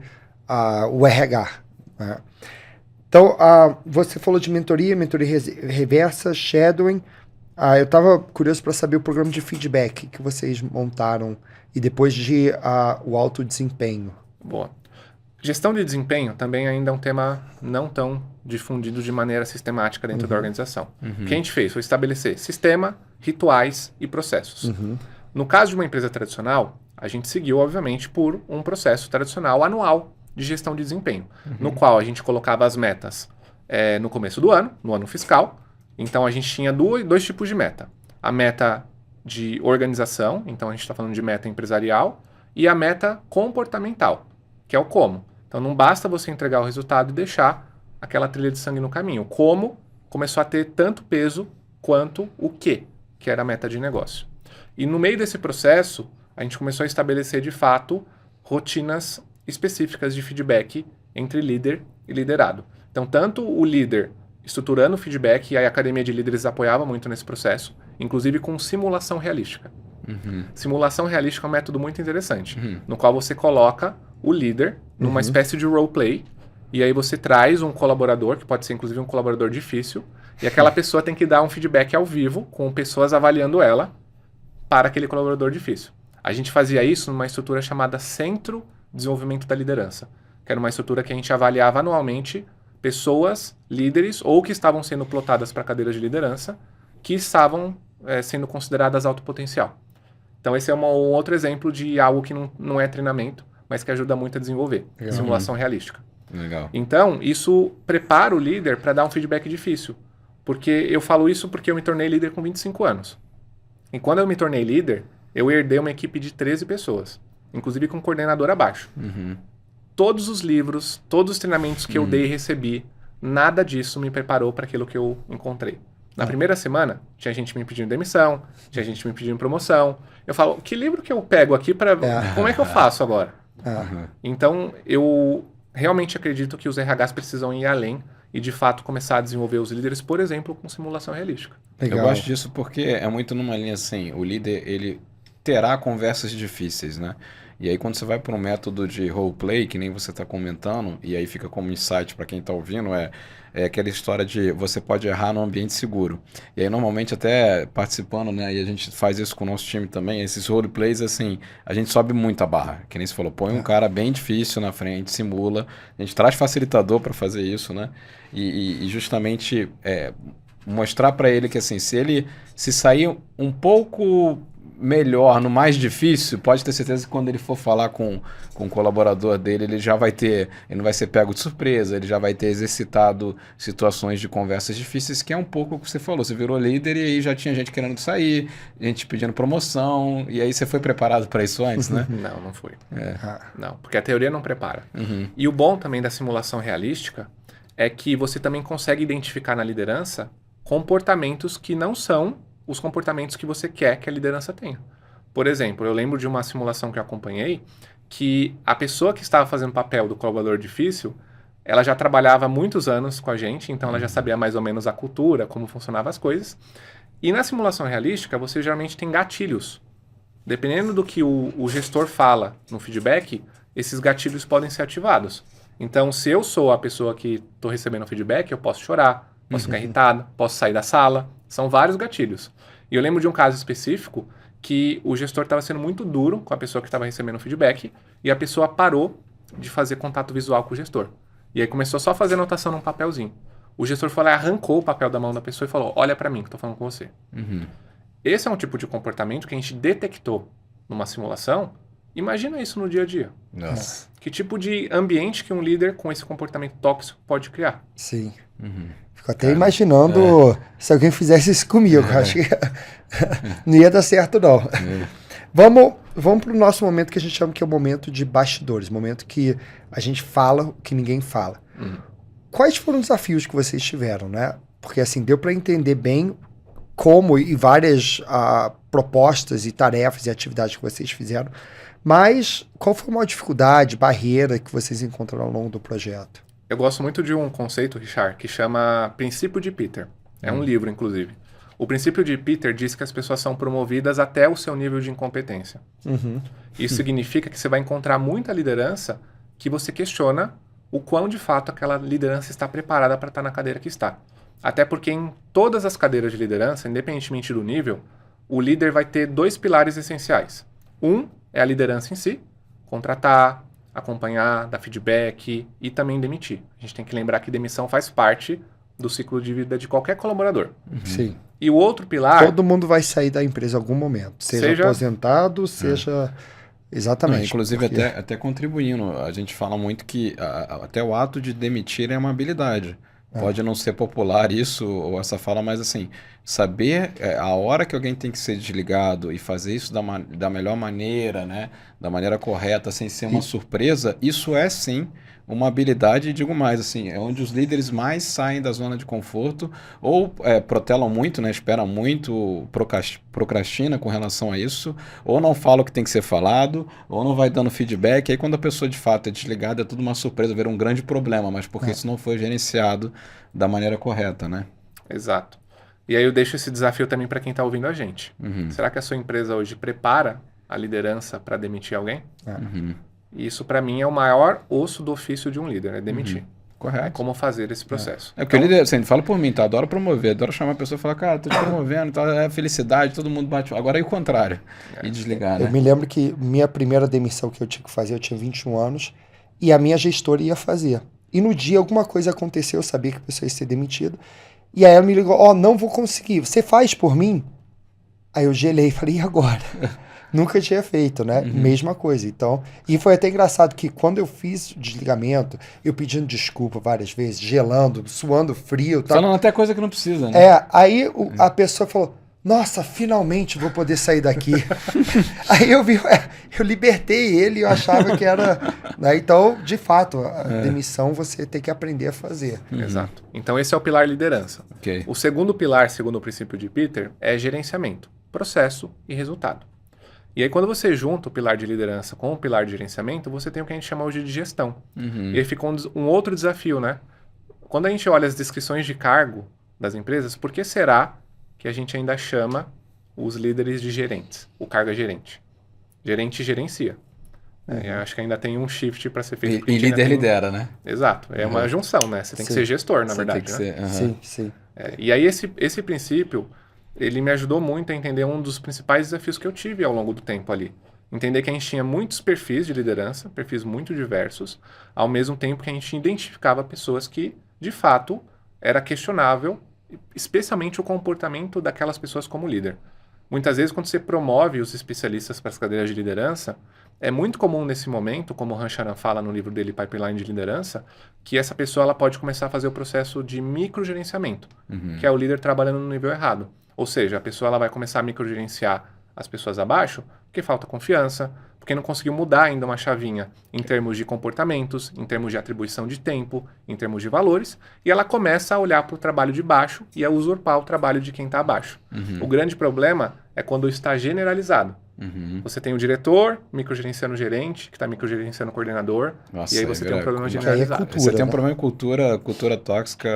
o RH. Né? Então, você falou de mentoria reversa, shadowing. Eu estava curioso para saber o programa de feedback que vocês montaram e depois de o alto desempenho. Boa. Gestão de desempenho também ainda é um tema não tão difundido de maneira sistemática dentro da organização. O que a gente fez foi estabelecer sistema, rituais e processos. No caso de uma empresa tradicional, a gente seguiu, obviamente, por um processo tradicional anual de gestão de desempenho, no qual a gente colocava as metas no começo do ano, no ano fiscal. Então, a gente tinha dois tipos de meta. A meta de organização, então a gente está falando de meta empresarial, e a meta comportamental, que é o como. Então, não basta você entregar o resultado e deixar aquela trilha de sangue no caminho. O como começou a ter tanto peso quanto o que. que era a meta de negócio. E no meio desse processo, a gente começou a estabelecer, de fato, rotinas específicas de feedback entre líder e liderado. Então, tanto o líder estruturando o feedback, e a academia de líderes apoiava muito nesse processo, inclusive com simulação realística. Simulação realística é um método muito interessante, no qual você coloca o líder numa espécie de roleplay, e aí você traz um colaborador, que pode ser inclusive um colaborador difícil, e aquela pessoa tem que dar um feedback ao vivo, com pessoas avaliando ela, para aquele colaborador difícil. A gente fazia isso numa estrutura chamada Centro de Desenvolvimento da Liderança, que era uma estrutura que a gente avaliava anualmente pessoas, líderes, ou que estavam sendo plotadas para cadeiras de liderança, que estavam sendo consideradas alto potencial. Então esse é um outro exemplo de algo que não é treinamento, mas que ajuda muito a desenvolver. Simulação realística. Legal. Então, isso prepara o líder para dar um feedback difícil. Porque eu falo isso porque eu me tornei líder com 25 anos. E quando eu me tornei líder, eu herdei uma equipe de 13 pessoas, inclusive com um coordenador abaixo. Todos os livros, todos os treinamentos que eu dei e recebi, nada disso me preparou para aquilo que eu encontrei. Na primeira semana, tinha gente me pedindo demissão, tinha gente me pedindo promoção. Eu falo, que livro que eu pego aqui para... Como é que eu faço agora? Então, eu realmente acredito que os RHs precisam ir além e, de fato, começar a desenvolver os líderes, por exemplo, com simulação realística. Legal. Eu gosto disso porque é muito numa linha assim, o líder, ele terá conversas difíceis, né? E aí quando você vai para um método de roleplay, que nem você está comentando, e aí fica como insight para quem está ouvindo, é aquela história de você pode errar num ambiente seguro. E aí normalmente até participando, né, e a gente faz isso com o nosso time também, esses roleplays, assim, a gente sobe muito a barra, que nem você falou, põe um cara bem difícil na frente, simula, a gente traz facilitador para fazer isso, né, e justamente mostrar para ele que assim, se ele se sair um pouco melhor no mais difícil, pode ter certeza que quando ele for falar com o colaborador dele, ele não vai ser pego de surpresa, ele já vai ter exercitado situações de conversas difíceis, que é um pouco o que você falou, você virou líder e aí já tinha gente querendo sair, gente pedindo promoção, e aí você foi preparado para isso antes, né? Não fui. Não, porque a teoria não prepara. E o bom também da simulação realística é que você também consegue identificar na liderança comportamentos que não são os comportamentos que você quer que a liderança tenha. Por exemplo, eu lembro de uma simulação que eu acompanhei que a pessoa que estava fazendo o papel do colaborador difícil, ela já trabalhava há muitos anos com a gente, então ela já sabia mais ou menos a cultura, como funcionavam as coisas. E na simulação realística, você geralmente tem gatilhos. Dependendo do que o gestor fala no feedback, esses gatilhos podem ser ativados. Então, se eu sou a pessoa que estou recebendo o feedback, eu posso chorar, posso ficar irritado, posso sair da sala. São vários gatilhos. E eu lembro de um caso específico que o gestor estava sendo muito duro com a pessoa que estava recebendo o feedback e a pessoa parou de fazer contato visual com o gestor. E aí começou só a fazer anotação num papelzinho. O gestor foi lá e arrancou o papel da mão da pessoa e falou, olha para mim que eu tô falando com você. Esse é um tipo de comportamento que a gente detectou numa simulação. Imagina isso no dia a dia. Nossa. É. Que tipo de ambiente que um líder com esse comportamento tóxico pode criar? Sim. Fico até imaginando se alguém fizesse isso comigo. Acho que não ia dar certo, não. Vamos para o nosso momento que a gente chama que é o momento de bastidores. Momento que a gente fala o que ninguém fala. Quais foram os desafios que vocês tiveram, né? Porque assim, deu para entender bem como e várias propostas e tarefas e atividades que vocês fizeram. Mas qual foi a maior dificuldade, barreira que vocês encontraram ao longo do projeto? Eu gosto muito de um conceito, Richard, que chama Princípio de Peter. É um livro, inclusive. O Princípio de Peter diz que as pessoas são promovidas até o seu nível de incompetência. Isso significa que você vai encontrar muita liderança que você questiona o quão, de fato, aquela liderança está preparada para estar na cadeira que está. Até porque em todas as cadeiras de liderança, independentemente do nível, o líder vai ter 2 pilares essenciais. Um é a liderança em si, contratar, acompanhar, dar feedback e também demitir. A gente tem que lembrar que demissão faz parte do ciclo de vida de qualquer colaborador. Sim. E o outro pilar... Todo mundo vai sair da empresa em algum momento. Seja aposentado, seja... Exatamente. Inclusive, até contribuindo. A gente fala muito que até o ato de demitir é uma habilidade. Pode não ser popular isso ou essa fala, mas assim, saber a hora que alguém tem que ser desligado e fazer isso da melhor maneira, né? Da maneira correta, sem ser uma surpresa, isso é sim uma habilidade, e digo mais, assim, é onde os líderes mais saem da zona de conforto ou protelam muito, né? Esperam muito, procrastina com relação a isso, ou não fala o que tem que ser falado, ou não vai dando feedback. Aí quando a pessoa de fato é desligada, é tudo uma surpresa, vira um grande problema, mas porque isso não foi gerenciado da maneira correta, né? Exato. E aí eu deixo esse desafio também para quem está ouvindo a gente. Será que a sua empresa hoje prepara a liderança para demitir alguém? E isso, para mim, é o maior osso do ofício de um líder, é demitir. Correto. É como fazer esse processo. É porque o líder, assim, fala por mim, tá? Adoro promover, adoro chamar a pessoa e falar, cara, tô te promovendo, tá? É felicidade, todo mundo bate. Agora é o contrário. E desligar, né? Eu me lembro que minha primeira demissão que eu tinha que fazer, eu tinha 21 anos, e a minha gestora ia fazer. E no dia alguma coisa aconteceu, eu sabia que a pessoa ia ser demitida. E aí ela me ligou, não vou conseguir, você faz por mim? Aí eu gelei e falei, e agora? Nunca tinha feito, né? Mesma coisa. Então, e foi até engraçado que quando eu fiz o desligamento, eu pedindo desculpa várias vezes, gelando, suando frio. Tá? Falando até coisa que não precisa, né? Aí a pessoa falou, nossa, finalmente vou poder sair daqui. Aí eu vi, eu libertei ele e eu achava que era... Né? Então, de fato, a demissão você tem que aprender a fazer. Exato. Então esse é o pilar liderança. Okay. O segundo pilar, segundo o princípio de Peter, é gerenciamento, processo e resultado. E aí quando você junta o pilar de liderança com o pilar de gerenciamento, você tem o que a gente chama hoje de gestão. E aí fica um outro desafio, né? Quando a gente olha as descrições de cargo das empresas, por que será que a gente ainda chama os líderes de gerentes? O cargo é gerente. Gerente gerencia. Eu acho que ainda tem um shift para ser feito. E líder lidera, né? Exato. É uma junção, né? Você tem que ser gestor, na verdade. Tem que ser, Sim, sim. E aí esse princípio, ele me ajudou muito a entender um dos principais desafios que eu tive ao longo do tempo ali. Entender que a gente tinha muitos perfis de liderança, perfis muito diversos, ao mesmo tempo que a gente identificava pessoas que, de fato, era questionável, especialmente o comportamento daquelas pessoas como líder. Muitas vezes, quando você promove os especialistas para as cadeiras de liderança, é muito comum nesse momento, como o Rancharan fala no livro dele, Pipeline de Liderança, que essa pessoa ela pode começar a fazer o processo de microgerenciamento, que é o líder trabalhando no nível errado. Ou seja, a pessoa ela vai começar a microgerenciar as pessoas abaixo porque falta confiança, porque não conseguiu mudar ainda uma chavinha em termos de comportamentos, em termos de atribuição de tempo, em termos de valores, e ela começa a olhar para o trabalho de baixo e a usurpar o trabalho de quem está abaixo. O grande problema é quando está generalizado. Você tem o diretor microgerenciando o gerente, que está microgerenciando o coordenador, e aí você tem um problema generalizado. Você tem um problema em cultura tóxica,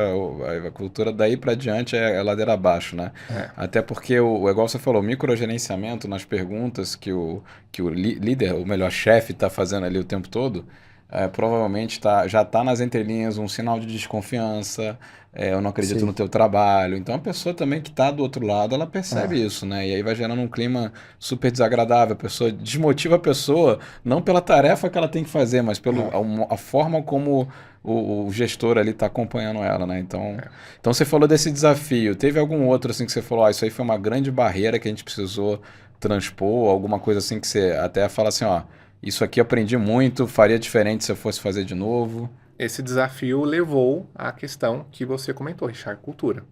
a cultura daí para diante é ladeira abaixo, né? Até porque, igual você falou, o microgerenciamento nas perguntas que o líder, o melhor chefe, está fazendo ali o tempo todo, provavelmente já está nas entrelinhas um sinal de desconfiança, eu não acredito no teu trabalho. Então a pessoa também que está do outro lado, ela percebe isso, né? E aí vai gerando um clima super desagradável. A pessoa desmotiva a pessoa, não pela tarefa que ela tem que fazer, mas pela a forma como o gestor ali está acompanhando ela, né? Então você falou desse desafio. Teve algum outro assim que você falou, isso aí foi uma grande barreira que a gente precisou transpor, alguma coisa assim que você até fala assim, isso aqui eu aprendi muito, faria diferente se eu fosse fazer de novo? Esse desafio levou à questão que você comentou, Richard, cultura.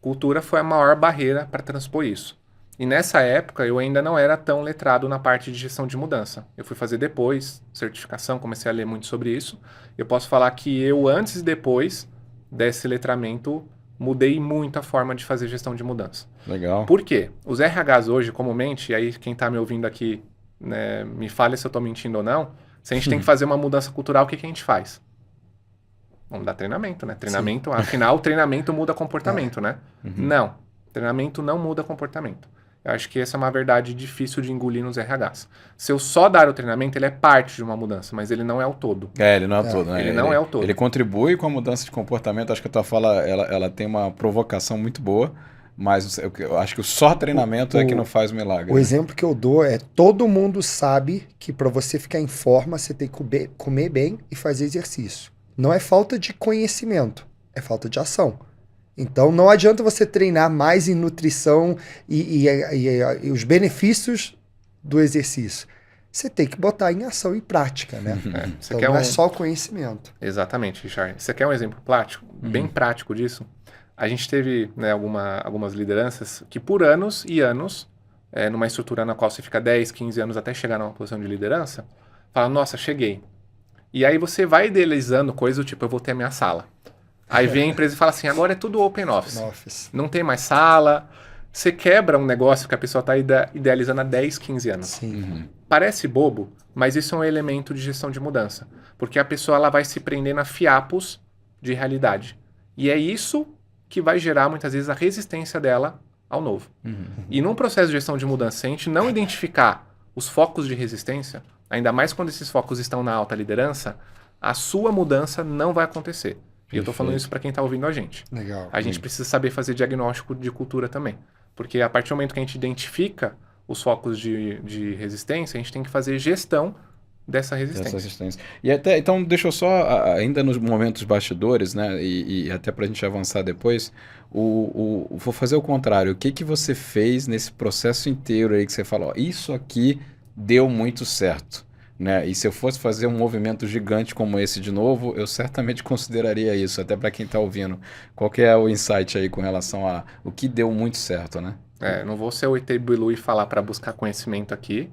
Cultura foi a maior barreira para transpor isso. E nessa época eu ainda não era tão letrado na parte de gestão de mudança. Eu fui fazer depois, certificação, comecei a ler muito sobre isso. Eu posso falar que eu, antes e depois desse letramento, mudei muito a forma de fazer gestão de mudança. Legal. Por quê? Os RHs hoje, comumente, e aí quem está me ouvindo aqui, né, me fale se eu estou mentindo ou não, se a gente tem que fazer uma mudança cultural, o que a gente faz? Vamos dar treinamento, né? Treinamento, afinal, treinamento muda comportamento, né? Não, treinamento não muda comportamento. Eu acho que essa é uma verdade difícil de engolir nos RHs. Se eu só dar o treinamento, ele é parte de uma mudança, mas ele não é o todo. Ele não é o todo, né? Ele não é o todo. Ele contribui com a mudança de comportamento. Acho que a tua fala, ela tem uma provocação muito boa, mas eu acho que o só treinamento é que não faz o milagre. O exemplo que eu dou é, todo mundo sabe que para você ficar em forma, você tem que comer bem e fazer exercício. Não é falta de conhecimento, é falta de ação. Então não adianta você treinar mais em nutrição e os benefícios do exercício. Você tem que botar em ação e prática, né? Então não é só conhecimento. Exatamente, Richard. Você quer um exemplo prático, bem prático disso? A gente teve, né, algumas lideranças que por anos e anos, numa estrutura na qual você fica 10, 15 anos até chegar numa posição de liderança, fala, nossa, cheguei. E aí você vai idealizando coisas do tipo, eu vou ter a minha sala. Aí vem a empresa e fala assim, agora é tudo open office. Não tem mais sala. Você quebra um negócio que a pessoa está idealizando há 10, 15 anos. Sim. Parece bobo, mas isso é um elemento de gestão de mudança. Porque a pessoa ela vai se prender na fiapos de realidade. E é isso que vai gerar, muitas vezes, a resistência dela ao novo. E num processo de gestão de mudança, se a gente não identificar os focos de resistência, ainda mais quando esses focos estão na alta liderança, a sua mudança não vai acontecer. E eu estou falando isso para quem está ouvindo a gente. Legal. A gente precisa saber fazer diagnóstico de cultura também. Porque a partir do momento que a gente identifica os focos de resistência, a gente tem que fazer gestão dessa resistência. E até, então, deixa eu só, ainda nos momentos bastidores, né, e até para a gente avançar depois, vou fazer o contrário. O que você fez nesse processo inteiro aí que você falou, isso aqui deu muito certo? Né? E se eu fosse fazer um movimento gigante como esse de novo, eu certamente consideraria isso, até para quem está ouvindo. Qual que é o insight aí com relação a o que deu muito certo, né? Não vou ser o ET Bilu e falar para buscar conhecimento aqui,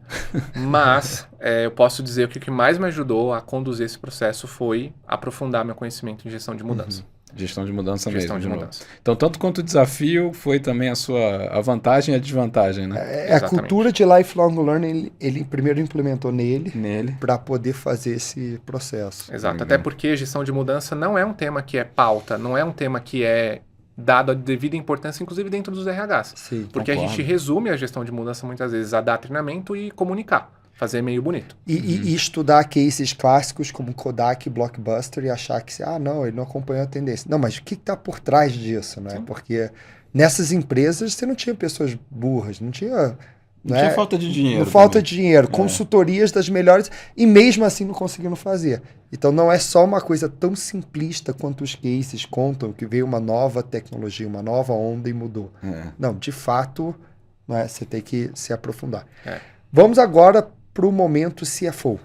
mas eu posso dizer que o que mais me ajudou a conduzir esse processo foi aprofundar meu conhecimento em gestão de mudança. Gestão de mudança mesmo. Gestão de mudança. Então, tanto quanto o desafio, foi também a vantagem e a desvantagem, né? A cultura de lifelong learning, ele primeiro implementou nele. Para poder fazer esse processo. Exato, até porque gestão de mudança não é um tema que é pauta, não é um tema que é dado a devida importância, inclusive dentro dos RHs. Sim, porque concordo. A gente resume a gestão de mudança muitas vezes a dar treinamento e comunicar. Fazer meio bonito. E estudar cases clássicos como Kodak, Blockbuster e achar que, não, ele não acompanhou a tendência. Não, mas o que está por trás disso, né? Sim. Porque nessas empresas você não tinha pessoas burras, não tinha... Não tinha falta de dinheiro. Falta de dinheiro, consultorias das melhores e mesmo assim não conseguindo fazer. Então não é só uma coisa tão simplista quanto os cases contam, que veio uma nova tecnologia, uma nova onda e mudou. Não, de fato, você tem que se aprofundar. Vamos agora para o momento CFO,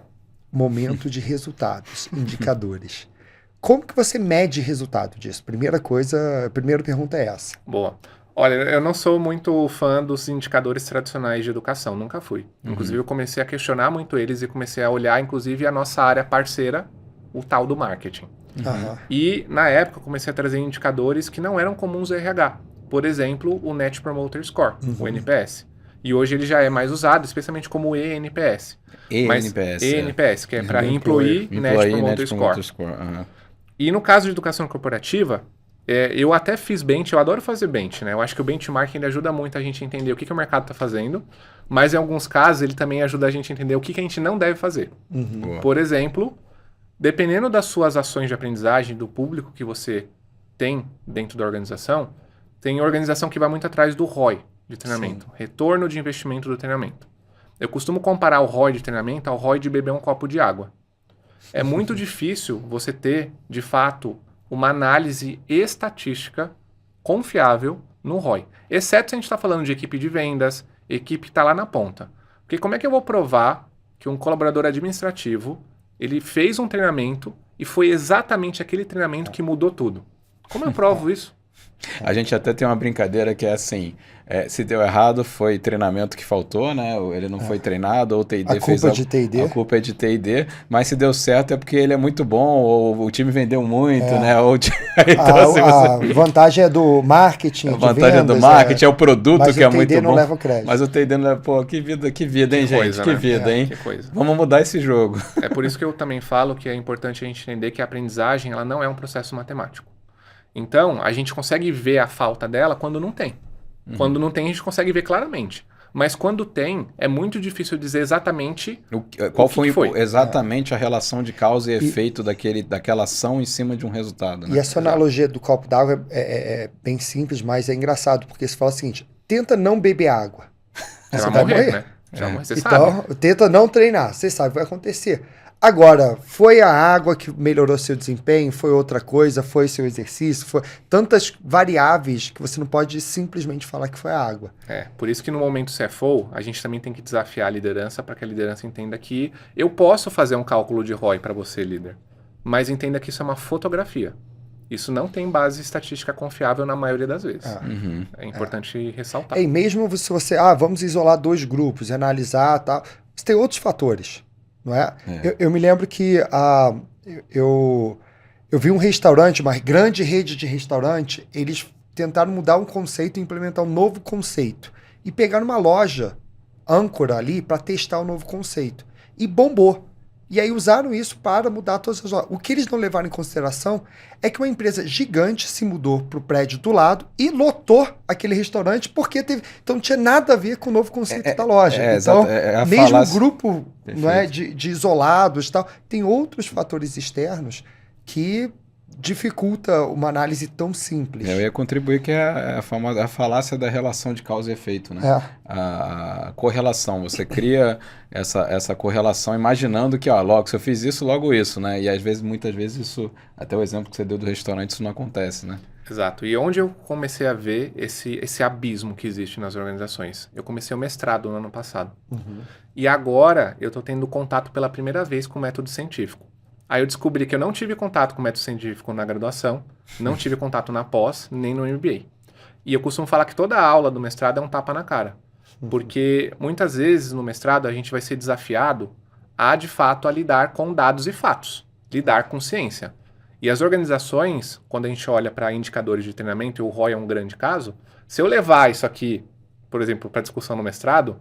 momento de resultados, indicadores. Como que você mede resultado disso? Primeira pergunta é essa. Boa. Olha, eu não sou muito fã dos indicadores tradicionais de educação, nunca fui. Inclusive, eu comecei a questionar muito eles e comecei a olhar, inclusive, a nossa área parceira, o tal do marketing. E, na época, eu comecei a trazer indicadores que não eram comuns ao RH. Por exemplo, o Net Promoter Score, o NPS. E hoje ele já é mais usado, especialmente como o ENPS. ENPS, que é para Employee Net Promoter Score. E no caso de educação corporativa, eu até fiz bench, eu adoro fazer bench, né? Eu acho que o benchmarking ele ajuda muito a gente a entender o que o mercado está fazendo, mas em alguns casos ele também ajuda a gente a entender o que a gente não deve fazer. Por exemplo, dependendo das suas ações de aprendizagem, do público que você tem dentro da organização, tem organização que vai muito atrás do ROI de treinamento, retorno de investimento do treinamento. Eu costumo comparar o ROI de treinamento ao ROI de beber um copo de água. É muito difícil você ter, de fato, uma análise estatística confiável no ROI. Exceto se a gente está falando de equipe de vendas, equipe que está lá na ponta. Porque como é que eu vou provar que um colaborador administrativo ele fez um treinamento e foi exatamente aquele treinamento que mudou tudo? Como eu provo isso? A gente até tem uma brincadeira que é assim, se deu errado foi treinamento que faltou, né? Ele não foi treinado, ou o TID fez a culpa é de TID, mas se deu certo é porque ele é muito bom, ou o time vendeu muito, né? Ou, então, a vantagem é do marketing, a vantagem vendas, é do marketing, é o produto que é muito bom. Mas o TID não leva o crédito. Mas o TID não leva, que vida, hein, gente? Coisa, que né? vida, hein? Que coisa. Vamos mudar esse jogo. É por isso que eu também falo que é importante a gente entender que a aprendizagem ela não é um processo matemático. Então, a gente consegue ver a falta dela quando não tem. Quando não tem, a gente consegue ver claramente. Mas quando tem, é muito difícil dizer exatamente qual foi exatamente a relação de causa e efeito daquela ação em cima de um resultado. Né? E essa analogia do copo d'água é bem simples, mas é engraçado, porque você fala o seguinte, tenta não beber água. Você vai morrer, né? Você então, sabe. Tenta não treinar, você sabe o que vai acontecer. Agora, foi a água que melhorou seu desempenho, foi outra coisa, foi seu exercício, foi tantas variáveis que você não pode simplesmente falar que foi a água. Por isso que no momento CFO, a gente também tem que desafiar a liderança para que a liderança entenda que eu posso fazer um cálculo de ROI para você, líder, mas entenda que isso é uma fotografia. Isso não tem base estatística confiável na maioria das vezes. Uhum. É importante ressaltar. E mesmo se você, vamos isolar 2 grupos, analisar, tal, você tem outros fatores, não é? Eu me lembro que eu vi um restaurante, uma grande rede de restaurante, eles tentaram mudar um conceito e implementar um novo conceito. E pegaram uma loja âncora ali para testar o novo conceito. E bombou. E aí usaram isso para mudar todas as lojas. O que eles não levaram em consideração é que uma empresa gigante se mudou para o prédio do lado e lotou aquele restaurante porque teve... Então não tinha nada a ver com o novo conceito da loja. Então, mesmo falácia... grupo não é, de isolados e tal, tem outros fatores externos que dificulta uma análise tão simples. Eu ia contribuir que é a falácia da relação de causa e efeito, né? A correlação, você cria essa correlação imaginando que, logo, se eu fiz isso, logo isso, né? E às vezes, muitas vezes, isso, até o exemplo que você deu do restaurante, isso não acontece, né? Exato. E onde eu comecei a ver esse abismo que existe nas organizações? Eu comecei o mestrado no ano passado. E agora eu estou tendo contato pela primeira vez com o método científico. Aí eu descobri que eu não tive contato com o método científico na graduação, não tive contato na pós, nem no MBA. E eu costumo falar que toda aula do mestrado é um tapa na cara. Porque muitas vezes no mestrado a gente vai ser desafiado de fato, a lidar com dados e fatos, lidar com ciência. E as organizações, quando a gente olha para indicadores de treinamento, e o ROI é um grande caso, se eu levar isso aqui, por exemplo, para discussão no mestrado,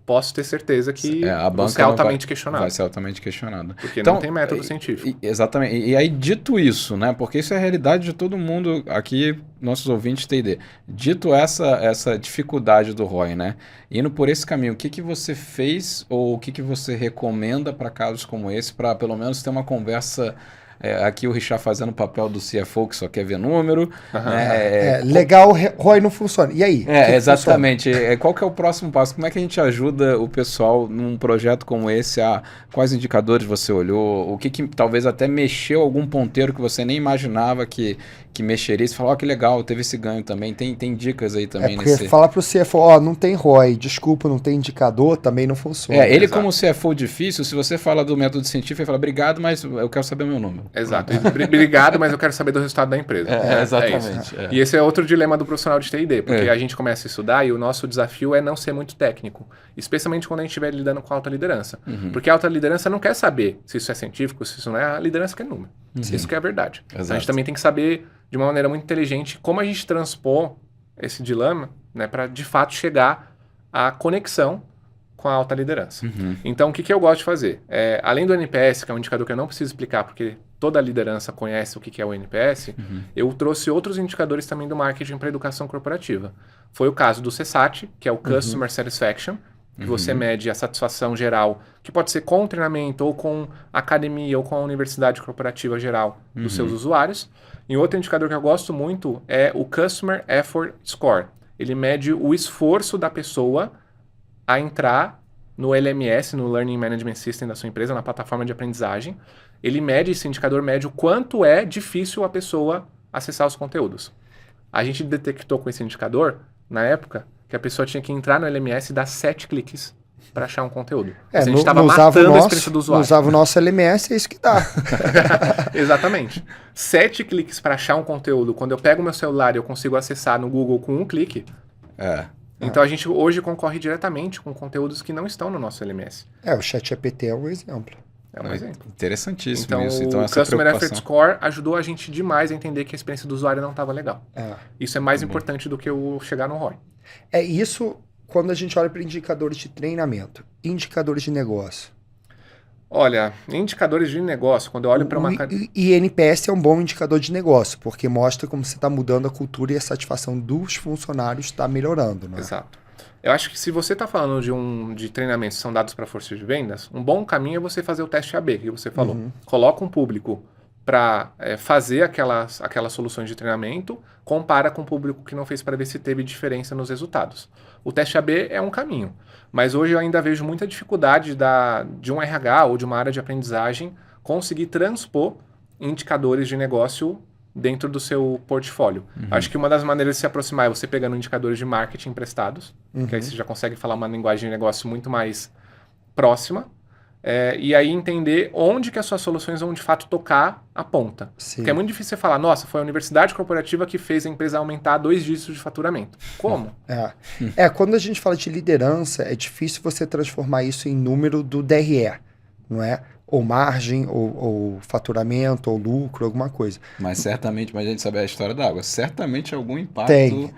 posso ter certeza que vai ser altamente questionado. Vai ser altamente questionado. Porque não tem método científico. Exatamente. E aí, dito isso, né? Porque isso é a realidade de todo mundo aqui, nossos ouvintes TD. Dito essa dificuldade do ROI, né? Indo por esse caminho, o que você fez ou o que você recomenda para casos como esse, para pelo menos ter uma conversa... aqui o Richard fazendo o papel do CFO que só quer ver número. Legal, ROI não funciona. E aí? Exatamente. Qual que é o próximo passo? Como é que a gente ajuda o pessoal num projeto como esse? Quais indicadores você olhou? O que talvez até mexeu algum ponteiro que você nem imaginava que mexeria? Você falou, que legal, teve esse ganho também. Tem dicas aí também. Porque falar pro CFO, não tem ROI, desculpa, não tem indicador, também não funciona. Ele como CFO difícil, se você fala do método científico, ele fala, obrigado, mas eu quero saber o meu número. Exato. Obrigado, mas eu quero saber do resultado da empresa. Exatamente. E esse é outro dilema do profissional de TI&D, porque a gente começa a estudar e o nosso desafio é não ser muito técnico, especialmente quando a gente estiver lidando com alta liderança. Porque a alta liderança não quer saber se isso é científico, se isso não é, a liderança quer número. Isso que é a verdade. Então, a gente também tem que saber, de uma maneira muito inteligente, como a gente transpor esse dilema, né, para de fato chegar à conexão com a alta liderança. Então, o que eu gosto de fazer? Além do NPS, que é um indicador que eu não preciso explicar, porque toda a liderança conhece o que é o NPS, eu trouxe outros indicadores também do marketing para a educação corporativa. Foi o caso do CSAT, que é o Customer Satisfaction, que você mede a satisfação geral, que pode ser com o treinamento, ou com a academia, ou com a universidade corporativa geral dos seus usuários. E outro indicador que eu gosto muito é o Customer Effort Score. Ele mede o esforço da pessoa a entrar no LMS, no Learning Management System da sua empresa, na plataforma de aprendizagem. Esse indicador mede o quanto é difícil a pessoa acessar os conteúdos. A gente detectou com esse indicador, na época, que a pessoa tinha que entrar no LMS e dar 7 cliques para achar um conteúdo. A gente estava matando a experiência do usuário. Não usava o nosso LMS, é isso que dá. Exatamente. 7 cliques para achar um conteúdo. Quando eu pego meu celular e eu consigo acessar no Google com um clique... Então a gente hoje concorre diretamente com conteúdos que não estão no nosso LMS. O ChatGPT é um exemplo. É um exemplo. Interessantíssimo então, isso. Então, o Customer Effort Score ajudou a gente demais a entender que a experiência do usuário não estava legal. Isso é mais importante do que o chegar no ROI. Isso quando a gente olha para indicadores de treinamento, indicadores de negócio. Olha, indicadores de negócio, quando eu olho para uma... E NPS é um bom indicador de negócio, porque mostra como você está mudando a cultura e a satisfação dos funcionários está melhorando. Né? Exato. Eu acho que se você está falando de treinamentos que são dados para força de vendas, um bom caminho é você fazer o teste AB, que você falou. Coloca um público para fazer aquelas soluções de treinamento, compara com o público que não fez para ver se teve diferença nos resultados. O teste AB é um caminho, mas hoje eu ainda vejo muita dificuldade de um RH ou de uma área de aprendizagem conseguir transpor indicadores de negócio dentro do seu portfólio. Acho que uma das maneiras de se aproximar é você pegando indicadores de marketing emprestados, que aí você já consegue falar uma linguagem de negócio muito mais próxima, e aí entender onde que as suas soluções vão de fato tocar a ponta. Sim. Porque é muito difícil você falar, nossa, foi a universidade corporativa que fez a empresa aumentar 2 dígitos de faturamento. Como? Quando a gente fala de liderança, é difícil você transformar isso em número do DRE, não é? Ou margem, ou faturamento, ou lucro, alguma coisa. Mas certamente, mas a gente sabe a história da água, certamente algum impacto...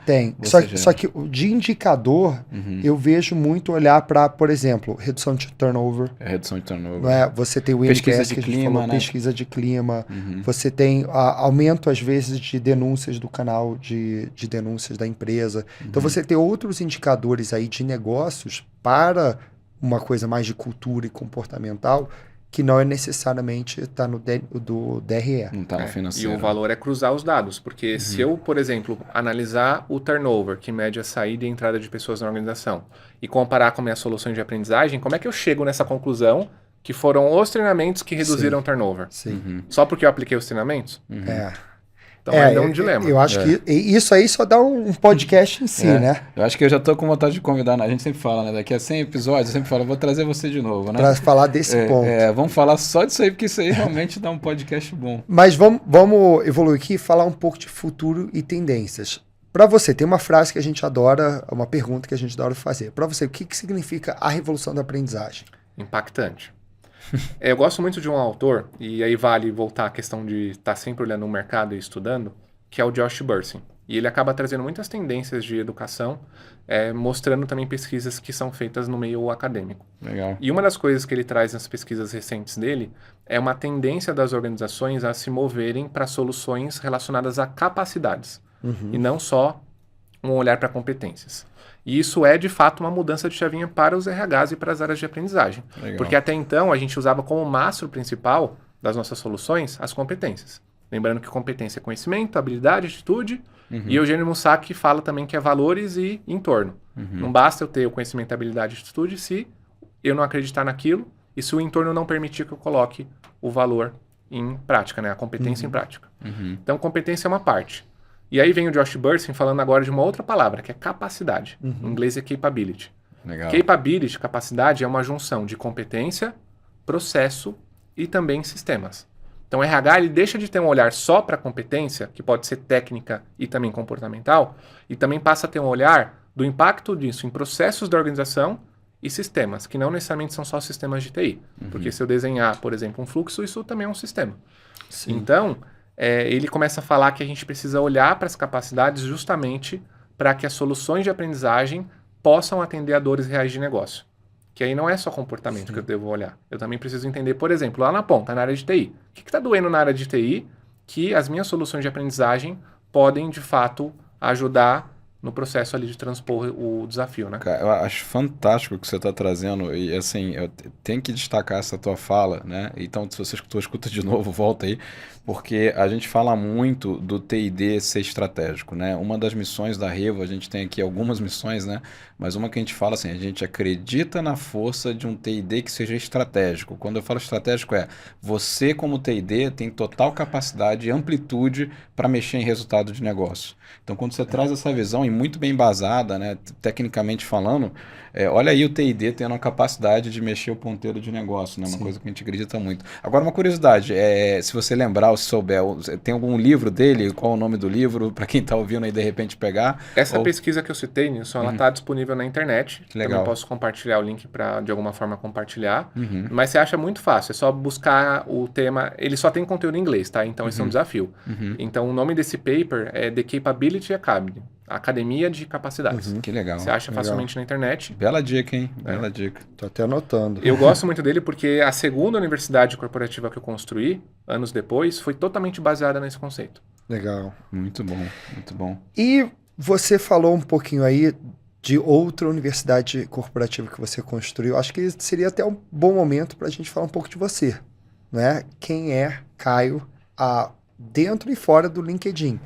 Tem. Só que de indicador, eu vejo muito olhar para, por exemplo, redução de turnover. Redução de turnover. Não é? Você tem o pesquisa NPS de que a gente clima, falou, né? pesquisa de clima. Você tem aumento, às vezes, de denúncias do canal de denúncias da empresa. Então, você tem outros indicadores aí de negócios para uma coisa mais de cultura e comportamental que não é necessariamente estar no do DRE. Não está no financeiro. E o valor é cruzar os dados, porque se eu, por exemplo, analisar o turnover, que mede a saída e entrada de pessoas na organização, e comparar com minhas soluções de aprendizagem, como é que eu chego nessa conclusão que foram os treinamentos que reduziram o turnover? Sim. Só porque eu apliquei os treinamentos? Então é um dilema. Eu acho que isso aí só dá um podcast em si, né? Eu acho que eu já tô com vontade de convidar, a gente sempre fala, né? Daqui a 100 episódios, eu sempre falo, vou trazer você de novo, né? Para falar desse ponto. Vamos falar só disso aí, porque isso aí realmente dá um podcast bom. Mas vamos evoluir aqui e falar um pouco de futuro e tendências. Para você, tem uma frase que a gente adora, uma pergunta que a gente adora fazer. Para você, o que significa a revolução da aprendizagem? Impactante. Eu gosto muito de um autor, e aí vale voltar à questão de estar sempre olhando o mercado e estudando, que é o Josh Bersin. E ele acaba trazendo muitas tendências de educação, mostrando também pesquisas que são feitas no meio acadêmico. Legal. E uma das coisas que ele traz nas pesquisas recentes dele é uma tendência das organizações a se moverem para soluções relacionadas a capacidades, e não só um olhar para competências. E isso é, de fato, uma mudança de chavinha para os RHs e para as áreas de aprendizagem. Legal. Porque até então a gente usava como mastro principal das nossas soluções as competências. Lembrando que competência é conhecimento, habilidade, atitude. E Eugênio Mussac fala também que é valores e entorno. Não basta eu ter o conhecimento, habilidade e atitude se eu não acreditar naquilo e se o entorno não permitir que eu coloque o valor em prática, né? A competência em prática. Então, competência é uma parte. E aí vem o Josh Bersin falando agora de uma outra palavra, que é capacidade. Em inglês é capability. Legal. Capability, capacidade, é uma junção de competência, processo e também sistemas. Então o RH ele deixa de ter um olhar só para competência, que pode ser técnica e também comportamental, e também passa a ter um olhar do impacto disso em processos da organização e sistemas, que não necessariamente são só sistemas de TI. Porque se eu desenhar, por exemplo, um fluxo, isso também é um sistema. Sim. Então, ele começa a falar que a gente precisa olhar para as capacidades justamente para que as soluções de aprendizagem possam atender a dores reais de negócio. Que aí não é só comportamento que eu devo olhar. Eu também preciso entender, por exemplo, lá na ponta, na área de TI. O que está doendo na área de TI que as minhas soluções de aprendizagem podem, de fato, ajudar no processo ali de transpor o desafio, né? Cara, eu acho fantástico o que você está trazendo e, assim, eu tenho que destacar essa tua fala, né? Então, se você escuta de novo, volta aí, porque a gente fala muito do TID ser estratégico, né? Uma das missões da Revo, a gente tem aqui algumas missões, né? Mas uma que a gente fala assim, a gente acredita na força de um TID que seja estratégico. Quando eu falo estratégico você como TID tem total capacidade e amplitude para mexer em resultado de negócio. Então, quando você traz essa visão e muito bem embasada, né, tecnicamente falando, olha aí o TID tendo a capacidade de mexer o ponteiro de negócio, né? Uma coisa que a gente acredita muito. Agora, uma curiosidade, se você lembrar ou se souber, tem algum livro dele? Qual o nome do livro? Para quem está ouvindo aí, de repente, pegar? Essa pesquisa que eu citei, Nilson, ela está disponível na internet. Que legal. Também posso compartilhar o link para, de alguma forma, compartilhar. Mas você acha muito fácil, é só buscar o tema. Ele só tem conteúdo em inglês, tá? Então, esse é um desafio. Então, o nome desse paper é The Capability Academy. Academia de Capacidades. Que legal. Você acha facilmente na internet. Bela dica, hein? Bela dica. Tô até anotando. Eu gosto muito dele porque a segunda universidade corporativa que eu construí, anos depois, foi totalmente baseada nesse conceito. Legal. Muito bom, muito bom. E você falou um pouquinho aí de outra universidade corporativa que você construiu. Acho que seria até um bom momento para a gente falar um pouco de você, né? Quem é Caio dentro e fora do LinkedIn?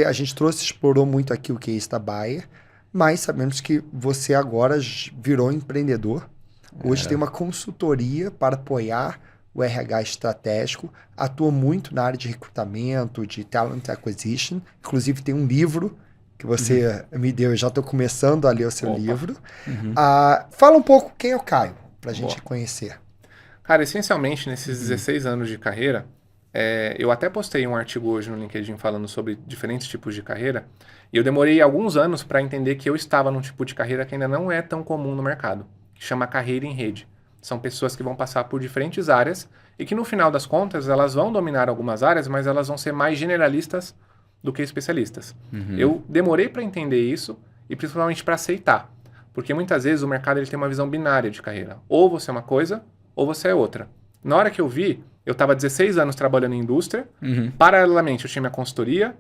A gente explorou muito aqui o case da Bayer, mas sabemos que você agora virou empreendedor. Hoje tem uma consultoria para apoiar o RH estratégico, atua muito na área de recrutamento, de talent acquisition. Inclusive tem um livro que você me deu, eu já estou começando a ler o seu livro. Fala um pouco quem é o Caio, para a gente conhecer. Cara, essencialmente, nesses 16 anos de carreira, eu até postei um artigo hoje no LinkedIn falando sobre diferentes tipos de carreira, e eu demorei alguns anos para entender que eu estava num tipo de carreira que ainda não é tão comum no mercado, que chama carreira em rede. São pessoas que vão passar por diferentes áreas e que, no final das contas, elas vão dominar algumas áreas, mas elas vão ser mais generalistas do que especialistas. Eu demorei para entender isso e principalmente para aceitar, porque muitas vezes o mercado ele tem uma visão binária de carreira. Ou você é uma coisa, ou você é outra. Na hora que eu vi, eu estava 16 anos trabalhando em indústria, paralelamente eu tinha minha consultoria,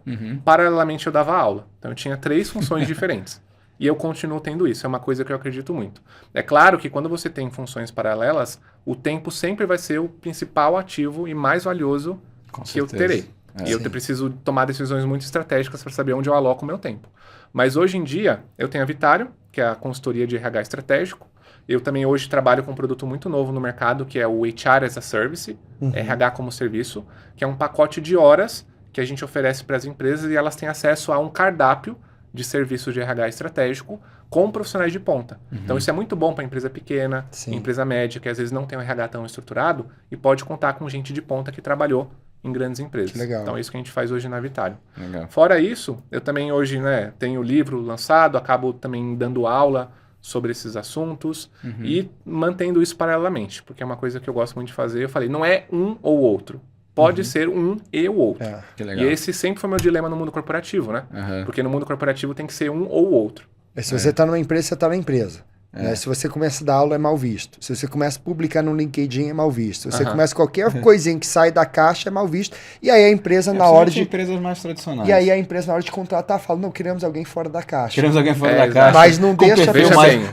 paralelamente eu dava aula. Então eu tinha 3 funções diferentes. E eu continuo tendo isso, é uma coisa que eu acredito muito. É claro que quando você tem funções paralelas, o tempo sempre vai ser o principal ativo e mais valioso que eu terei. E eu preciso tomar decisões muito estratégicas para saber onde eu aloco o meu tempo. Mas hoje em dia, eu tenho a Vitário, que é a consultoria de RH estratégico. Eu também hoje trabalho com um produto muito novo no mercado, que é o HR as a Service, RH como serviço, que é um pacote de horas que a gente oferece para as empresas e elas têm acesso a um cardápio de serviços de RH estratégico com profissionais de ponta. Então isso é muito bom para empresa pequena, empresa média, que às vezes não tem um RH tão estruturado e pode contar com gente de ponta que trabalhou em grandes empresas. Legal. Então é isso que a gente faz hoje na Vitário. Legal. Fora isso, eu também hoje tenho livro lançado, acabo também dando aula sobre esses assuntos e mantendo isso paralelamente, porque é uma coisa que eu gosto muito de fazer. Eu falei, não é um ou outro. Pode ser um e o outro. Que legal. E esse sempre foi meu dilema no mundo corporativo, né? Porque no mundo corporativo tem que ser um ou outro. Se você está numa empresa, você está na empresa. Né? Se você começa a dar aula, é mal visto. Se você começa a publicar no LinkedIn, é mal visto. Se você começa qualquer coisinha que sai da caixa, é mal visto. E aí a empresa, na hora de... empresas mais tradicionais. E aí a empresa, na hora de contratar, fala, não, queremos alguém fora da caixa. Queremos alguém fora da caixa. Mas não deixa...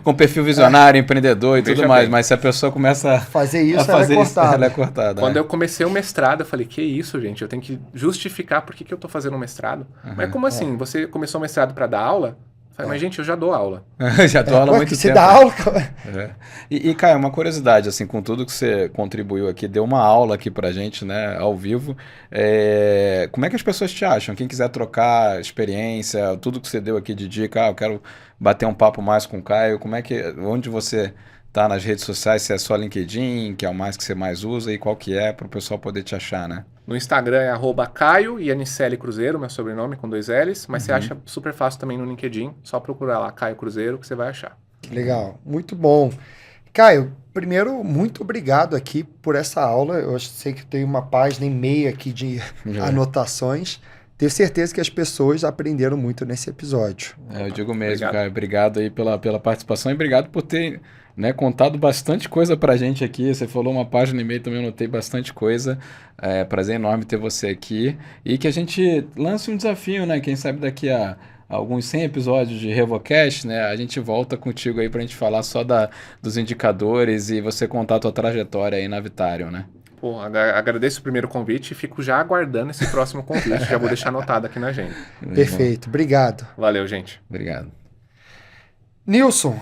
Com perfil visionário, empreendedor e tudo mais. Mas se a pessoa começa a fazer isso, ela é cortada. Quando eu comecei o mestrado, eu falei, que isso, gente? Eu tenho que justificar por que eu tô fazendo um mestrado. Mas como assim? Você começou o mestrado para dar aula? Falei, mas gente, eu já dou aula. Já dou aula há muito tempo. Você dá aula? E Caio, uma curiosidade, assim, com tudo que você contribuiu aqui, deu uma aula aqui pra gente, né, ao vivo. Como é que as pessoas te acham? Quem quiser trocar experiência, tudo que você deu aqui de dica, eu quero bater um papo mais com o Caio, onde você tá nas redes sociais, se é só LinkedIn, que é o mais que você mais usa, e qual que é, para o pessoal poder te achar, né? No Instagram é @Caio Iannicelli Cruzeiro, meu sobrenome com 2 L's, mas você acha super fácil também no LinkedIn, só procurar lá Caio Cruzeiro que você vai achar. Legal, muito bom. Caio, primeiro, muito obrigado aqui por essa aula. Eu sei que tem uma página e meia aqui de anotações. Tenho certeza que as pessoas aprenderam muito nesse episódio. Eu digo mesmo, Caio. Obrigado aí pela participação e obrigado por ter contado bastante coisa pra gente aqui. Você falou uma página e meia, também eu notei bastante coisa. Prazer enorme ter você aqui. E que a gente lance um desafio, né? Quem sabe daqui a alguns 100 episódios de RevoCast, né? A gente volta contigo aí pra gente falar só dos indicadores e você contar a tua trajetória aí na Vitário, né? Pô, agradeço o primeiro convite e fico já aguardando esse próximo convite. Já vou deixar anotado aqui na agenda. Perfeito, obrigado. Valeu, gente. Obrigado. Nilson,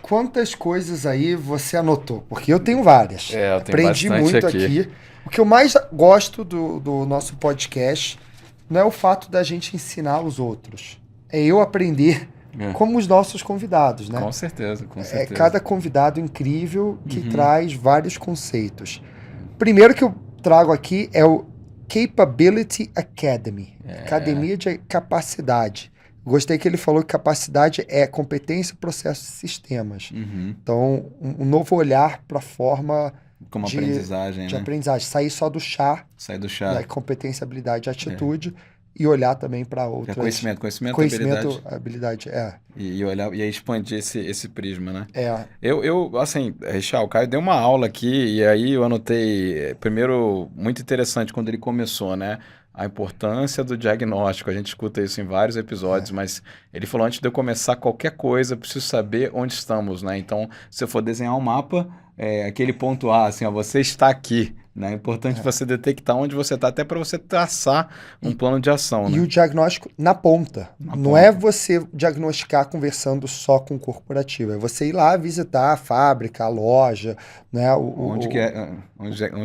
quantas coisas aí você anotou? Porque eu tenho várias. Eu tenho aprendi bastante muito aqui. O que eu mais gosto do nosso podcast não é o fato da gente ensinar os outros. É eu aprender como os nossos convidados, né? Com certeza, com certeza. É cada convidado incrível que traz vários conceitos. Primeiro que eu trago aqui é o Capability Academy. Academia de Capacidade. Gostei que ele falou que capacidade é competência, processos e sistemas. Então, um novo olhar para a forma como aprendizagem, de né? aprendizagem. Sair só do chá. Sair do chá. Né? Competência, habilidade e atitude. E olhar também para outras... Conhecimento, habilidade. E olhar, e aí expandir esse prisma, né? Eu assim, Richard, o Caio deu uma aula aqui e aí eu anotei, primeiro, muito interessante quando ele começou, né? A importância do diagnóstico, a gente escuta isso em vários episódios, mas ele falou, antes de eu começar qualquer coisa, eu preciso saber onde estamos, né? Então, se eu for desenhar um mapa, aquele ponto A, assim, ó, você está aqui, né? É importante você detectar onde você está, até para você traçar um plano de ação, né? E o diagnóstico na ponta. Não é você diagnosticar conversando só com o corporativo, é você ir lá visitar a fábrica, a loja, né? Onde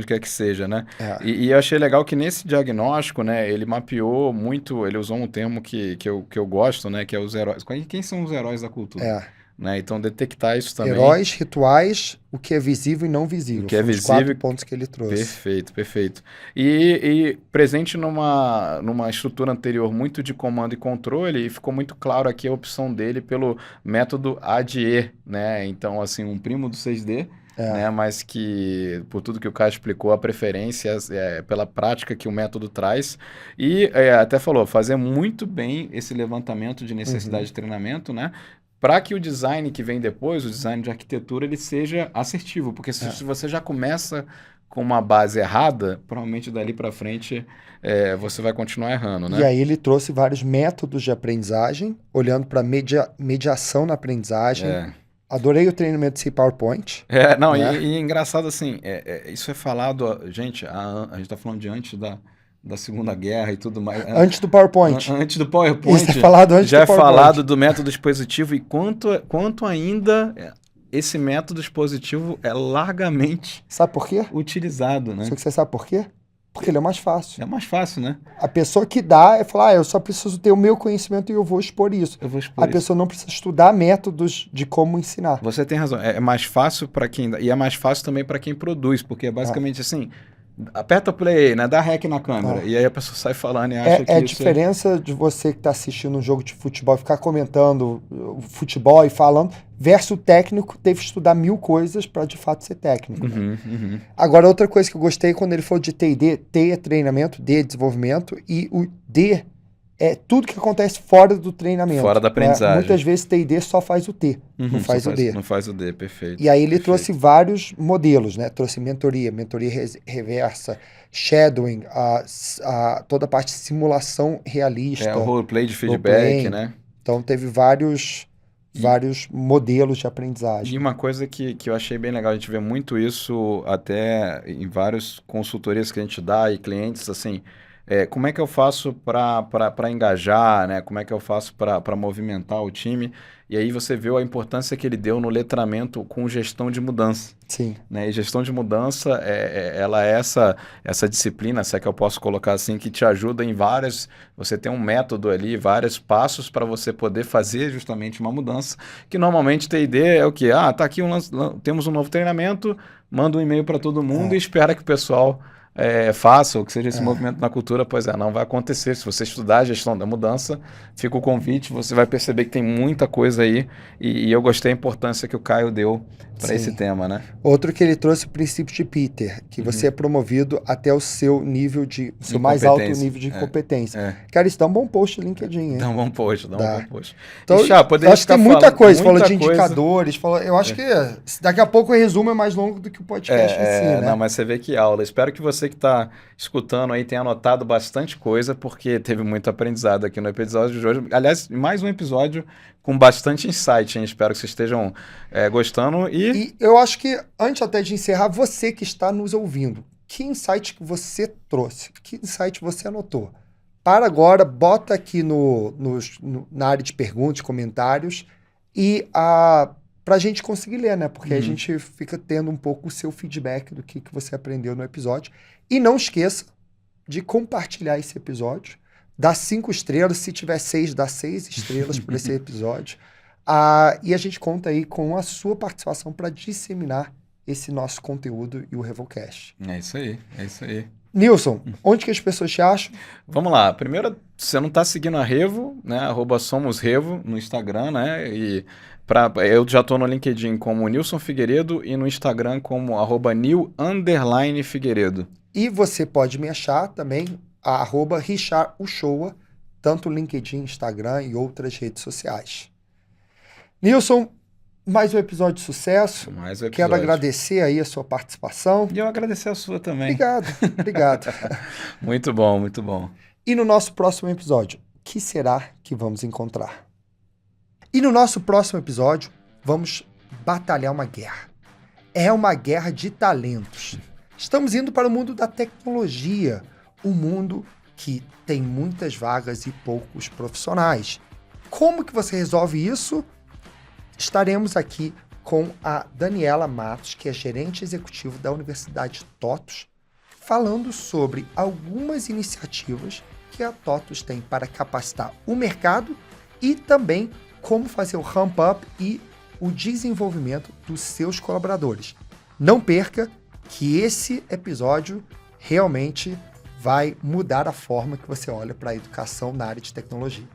quer que seja, né? E eu achei legal que nesse diagnóstico, né, ele mapeou muito, ele usou um termo que eu gosto, né, que é os heróis. Quem são os heróis da cultura? né? Então detectar isso também. Heróis, rituais, o que é visível e não visível. O que é Foram os visível. 4 pontos que ele trouxe. Perfeito, perfeito. E presente numa estrutura anterior muito de comando e controle, e ficou muito claro aqui a opção dele pelo método ADE, né? Então, assim, um primo do 6D, né? Mas que, por tudo que o Caio explicou, a preferência é pela prática que o método traz. E até falou, fazer muito bem esse levantamento de necessidade de treinamento, né? Para que o design que vem depois, o design de arquitetura, ele seja assertivo. Porque se você já começa com uma base errada, provavelmente dali para frente você vai continuar errando, né? E aí ele trouxe vários métodos de aprendizagem, olhando para mediação na aprendizagem. Adorei o treinamento de PowerPoint. Não, né? e é engraçado assim, isso é falado, gente, a gente está falando de antes da Segunda Guerra e tudo mais. Antes do PowerPoint. Antes do PowerPoint. Isso é falado antes já do PowerPoint. falado do método expositivo e quanto ainda esse método expositivo é largamente Sabe por quê? utilizado, né? Só que você sabe por quê? Porque ele é mais fácil. É mais fácil, né? A pessoa que dá é falar, eu só preciso ter o meu conhecimento e eu vou expor isso. Pessoa não precisa estudar métodos de como ensinar. Você tem razão. É mais fácil para quem dá. E é mais fácil também para quem produz, porque é basicamente assim, aperta play, né? Dá rec na câmera. E aí a pessoa sai falando e acha que a isso diferença de você que está assistindo um jogo de futebol e ficar comentando o futebol e falando, versus o técnico teve que estudar 1000 coisas para de fato ser técnico. Agora, outra coisa que eu gostei quando ele falou de T&D, T é treinamento, D é desenvolvimento, e o D é tudo que acontece fora do treinamento. Fora da aprendizagem. Muitas vezes T&D só faz o T, não faz o D. Não faz o D, perfeito. E aí ele trouxe vários modelos, né? Trouxe mentoria reversa, shadowing, toda a parte de simulação realista. O roleplay de feedback, né? Então teve vários modelos de aprendizagem. E uma coisa que eu achei bem legal, a gente vê muito isso até em várias consultorias que a gente dá e clientes, assim, como é que eu faço para engajar, né? Como é que eu faço para movimentar o time? E aí você viu a importância que ele deu no letramento com gestão de mudança. Sim. Né? E gestão de mudança, ela é essa disciplina, se é que eu posso colocar assim, que te ajuda em várias... Você tem um método ali, vários passos para você poder fazer justamente uma mudança, que normalmente T&D é o quê? Tá aqui temos um novo treinamento, manda um e-mail para todo mundo e espera que o pessoal... faça, ou que seja esse movimento na cultura, não vai acontecer. Se você estudar a gestão da mudança, fica o convite, você vai perceber que tem muita coisa aí, e eu gostei da importância que o Caio deu para esse tema, né? Outro que ele trouxe o princípio de Peter, que você é promovido até o seu nível seu mais alto nível de competência. Cara, isso dá um bom post no LinkedIn, hein? Dá um bom post, Então, eu acho que tem muita coisa, falou de indicadores, eu acho que daqui a pouco o resumo é mais longo do que o podcast em si, né? Não, mas você vê que aula. Espero que você que está escutando aí tenha anotado bastante coisa, porque teve muito aprendizado aqui no episódio de hoje. Aliás, mais um episódio com bastante insight, hein? Espero que vocês estejam gostando. E eu acho que, antes até de encerrar, você que está nos ouvindo, que insight que você trouxe? Que insight você anotou? Para agora, bota aqui na área de perguntas, comentários, e para a gente conseguir ler, né? Porque a gente fica tendo um pouco o seu feedback do que você aprendeu no episódio. E não esqueça de compartilhar esse episódio. Dá 5 estrelas, se tiver 6, dá 6 estrelas para esse episódio. E a gente conta aí com a sua participação para disseminar esse nosso conteúdo e o Revolcast. É isso aí. Nilson, onde que as pessoas te acham? Vamos lá. Primeiro, você não está seguindo a Revo, né? @somosrevo no Instagram, né? E eu já estou no LinkedIn como Nilson Figueiredo e no Instagram como @nil_Figueiredo. E você pode me achar também @Richard Uchoa, tanto no LinkedIn, Instagram e outras redes sociais. Nilson, mais um episódio de sucesso. Quero agradecer aí a sua participação. E eu agradecer a sua também. Obrigado. Muito bom, muito bom. E no nosso próximo episódio, o que será que vamos encontrar? E no nosso próximo episódio, vamos batalhar uma guerra. É uma guerra de talentos. Estamos indo para o mundo da tecnologia, um mundo que tem muitas vagas e poucos profissionais. Como que você resolve isso? Estaremos aqui com a Daniela Matos, que é gerente executivo da Universidade TOTUS, falando sobre algumas iniciativas que a TOTUS tem para capacitar o mercado e também como fazer o ramp-up e o desenvolvimento dos seus colaboradores. Não perca que esse episódio realmente vai mudar a forma que você olha para a educação na área de tecnologia.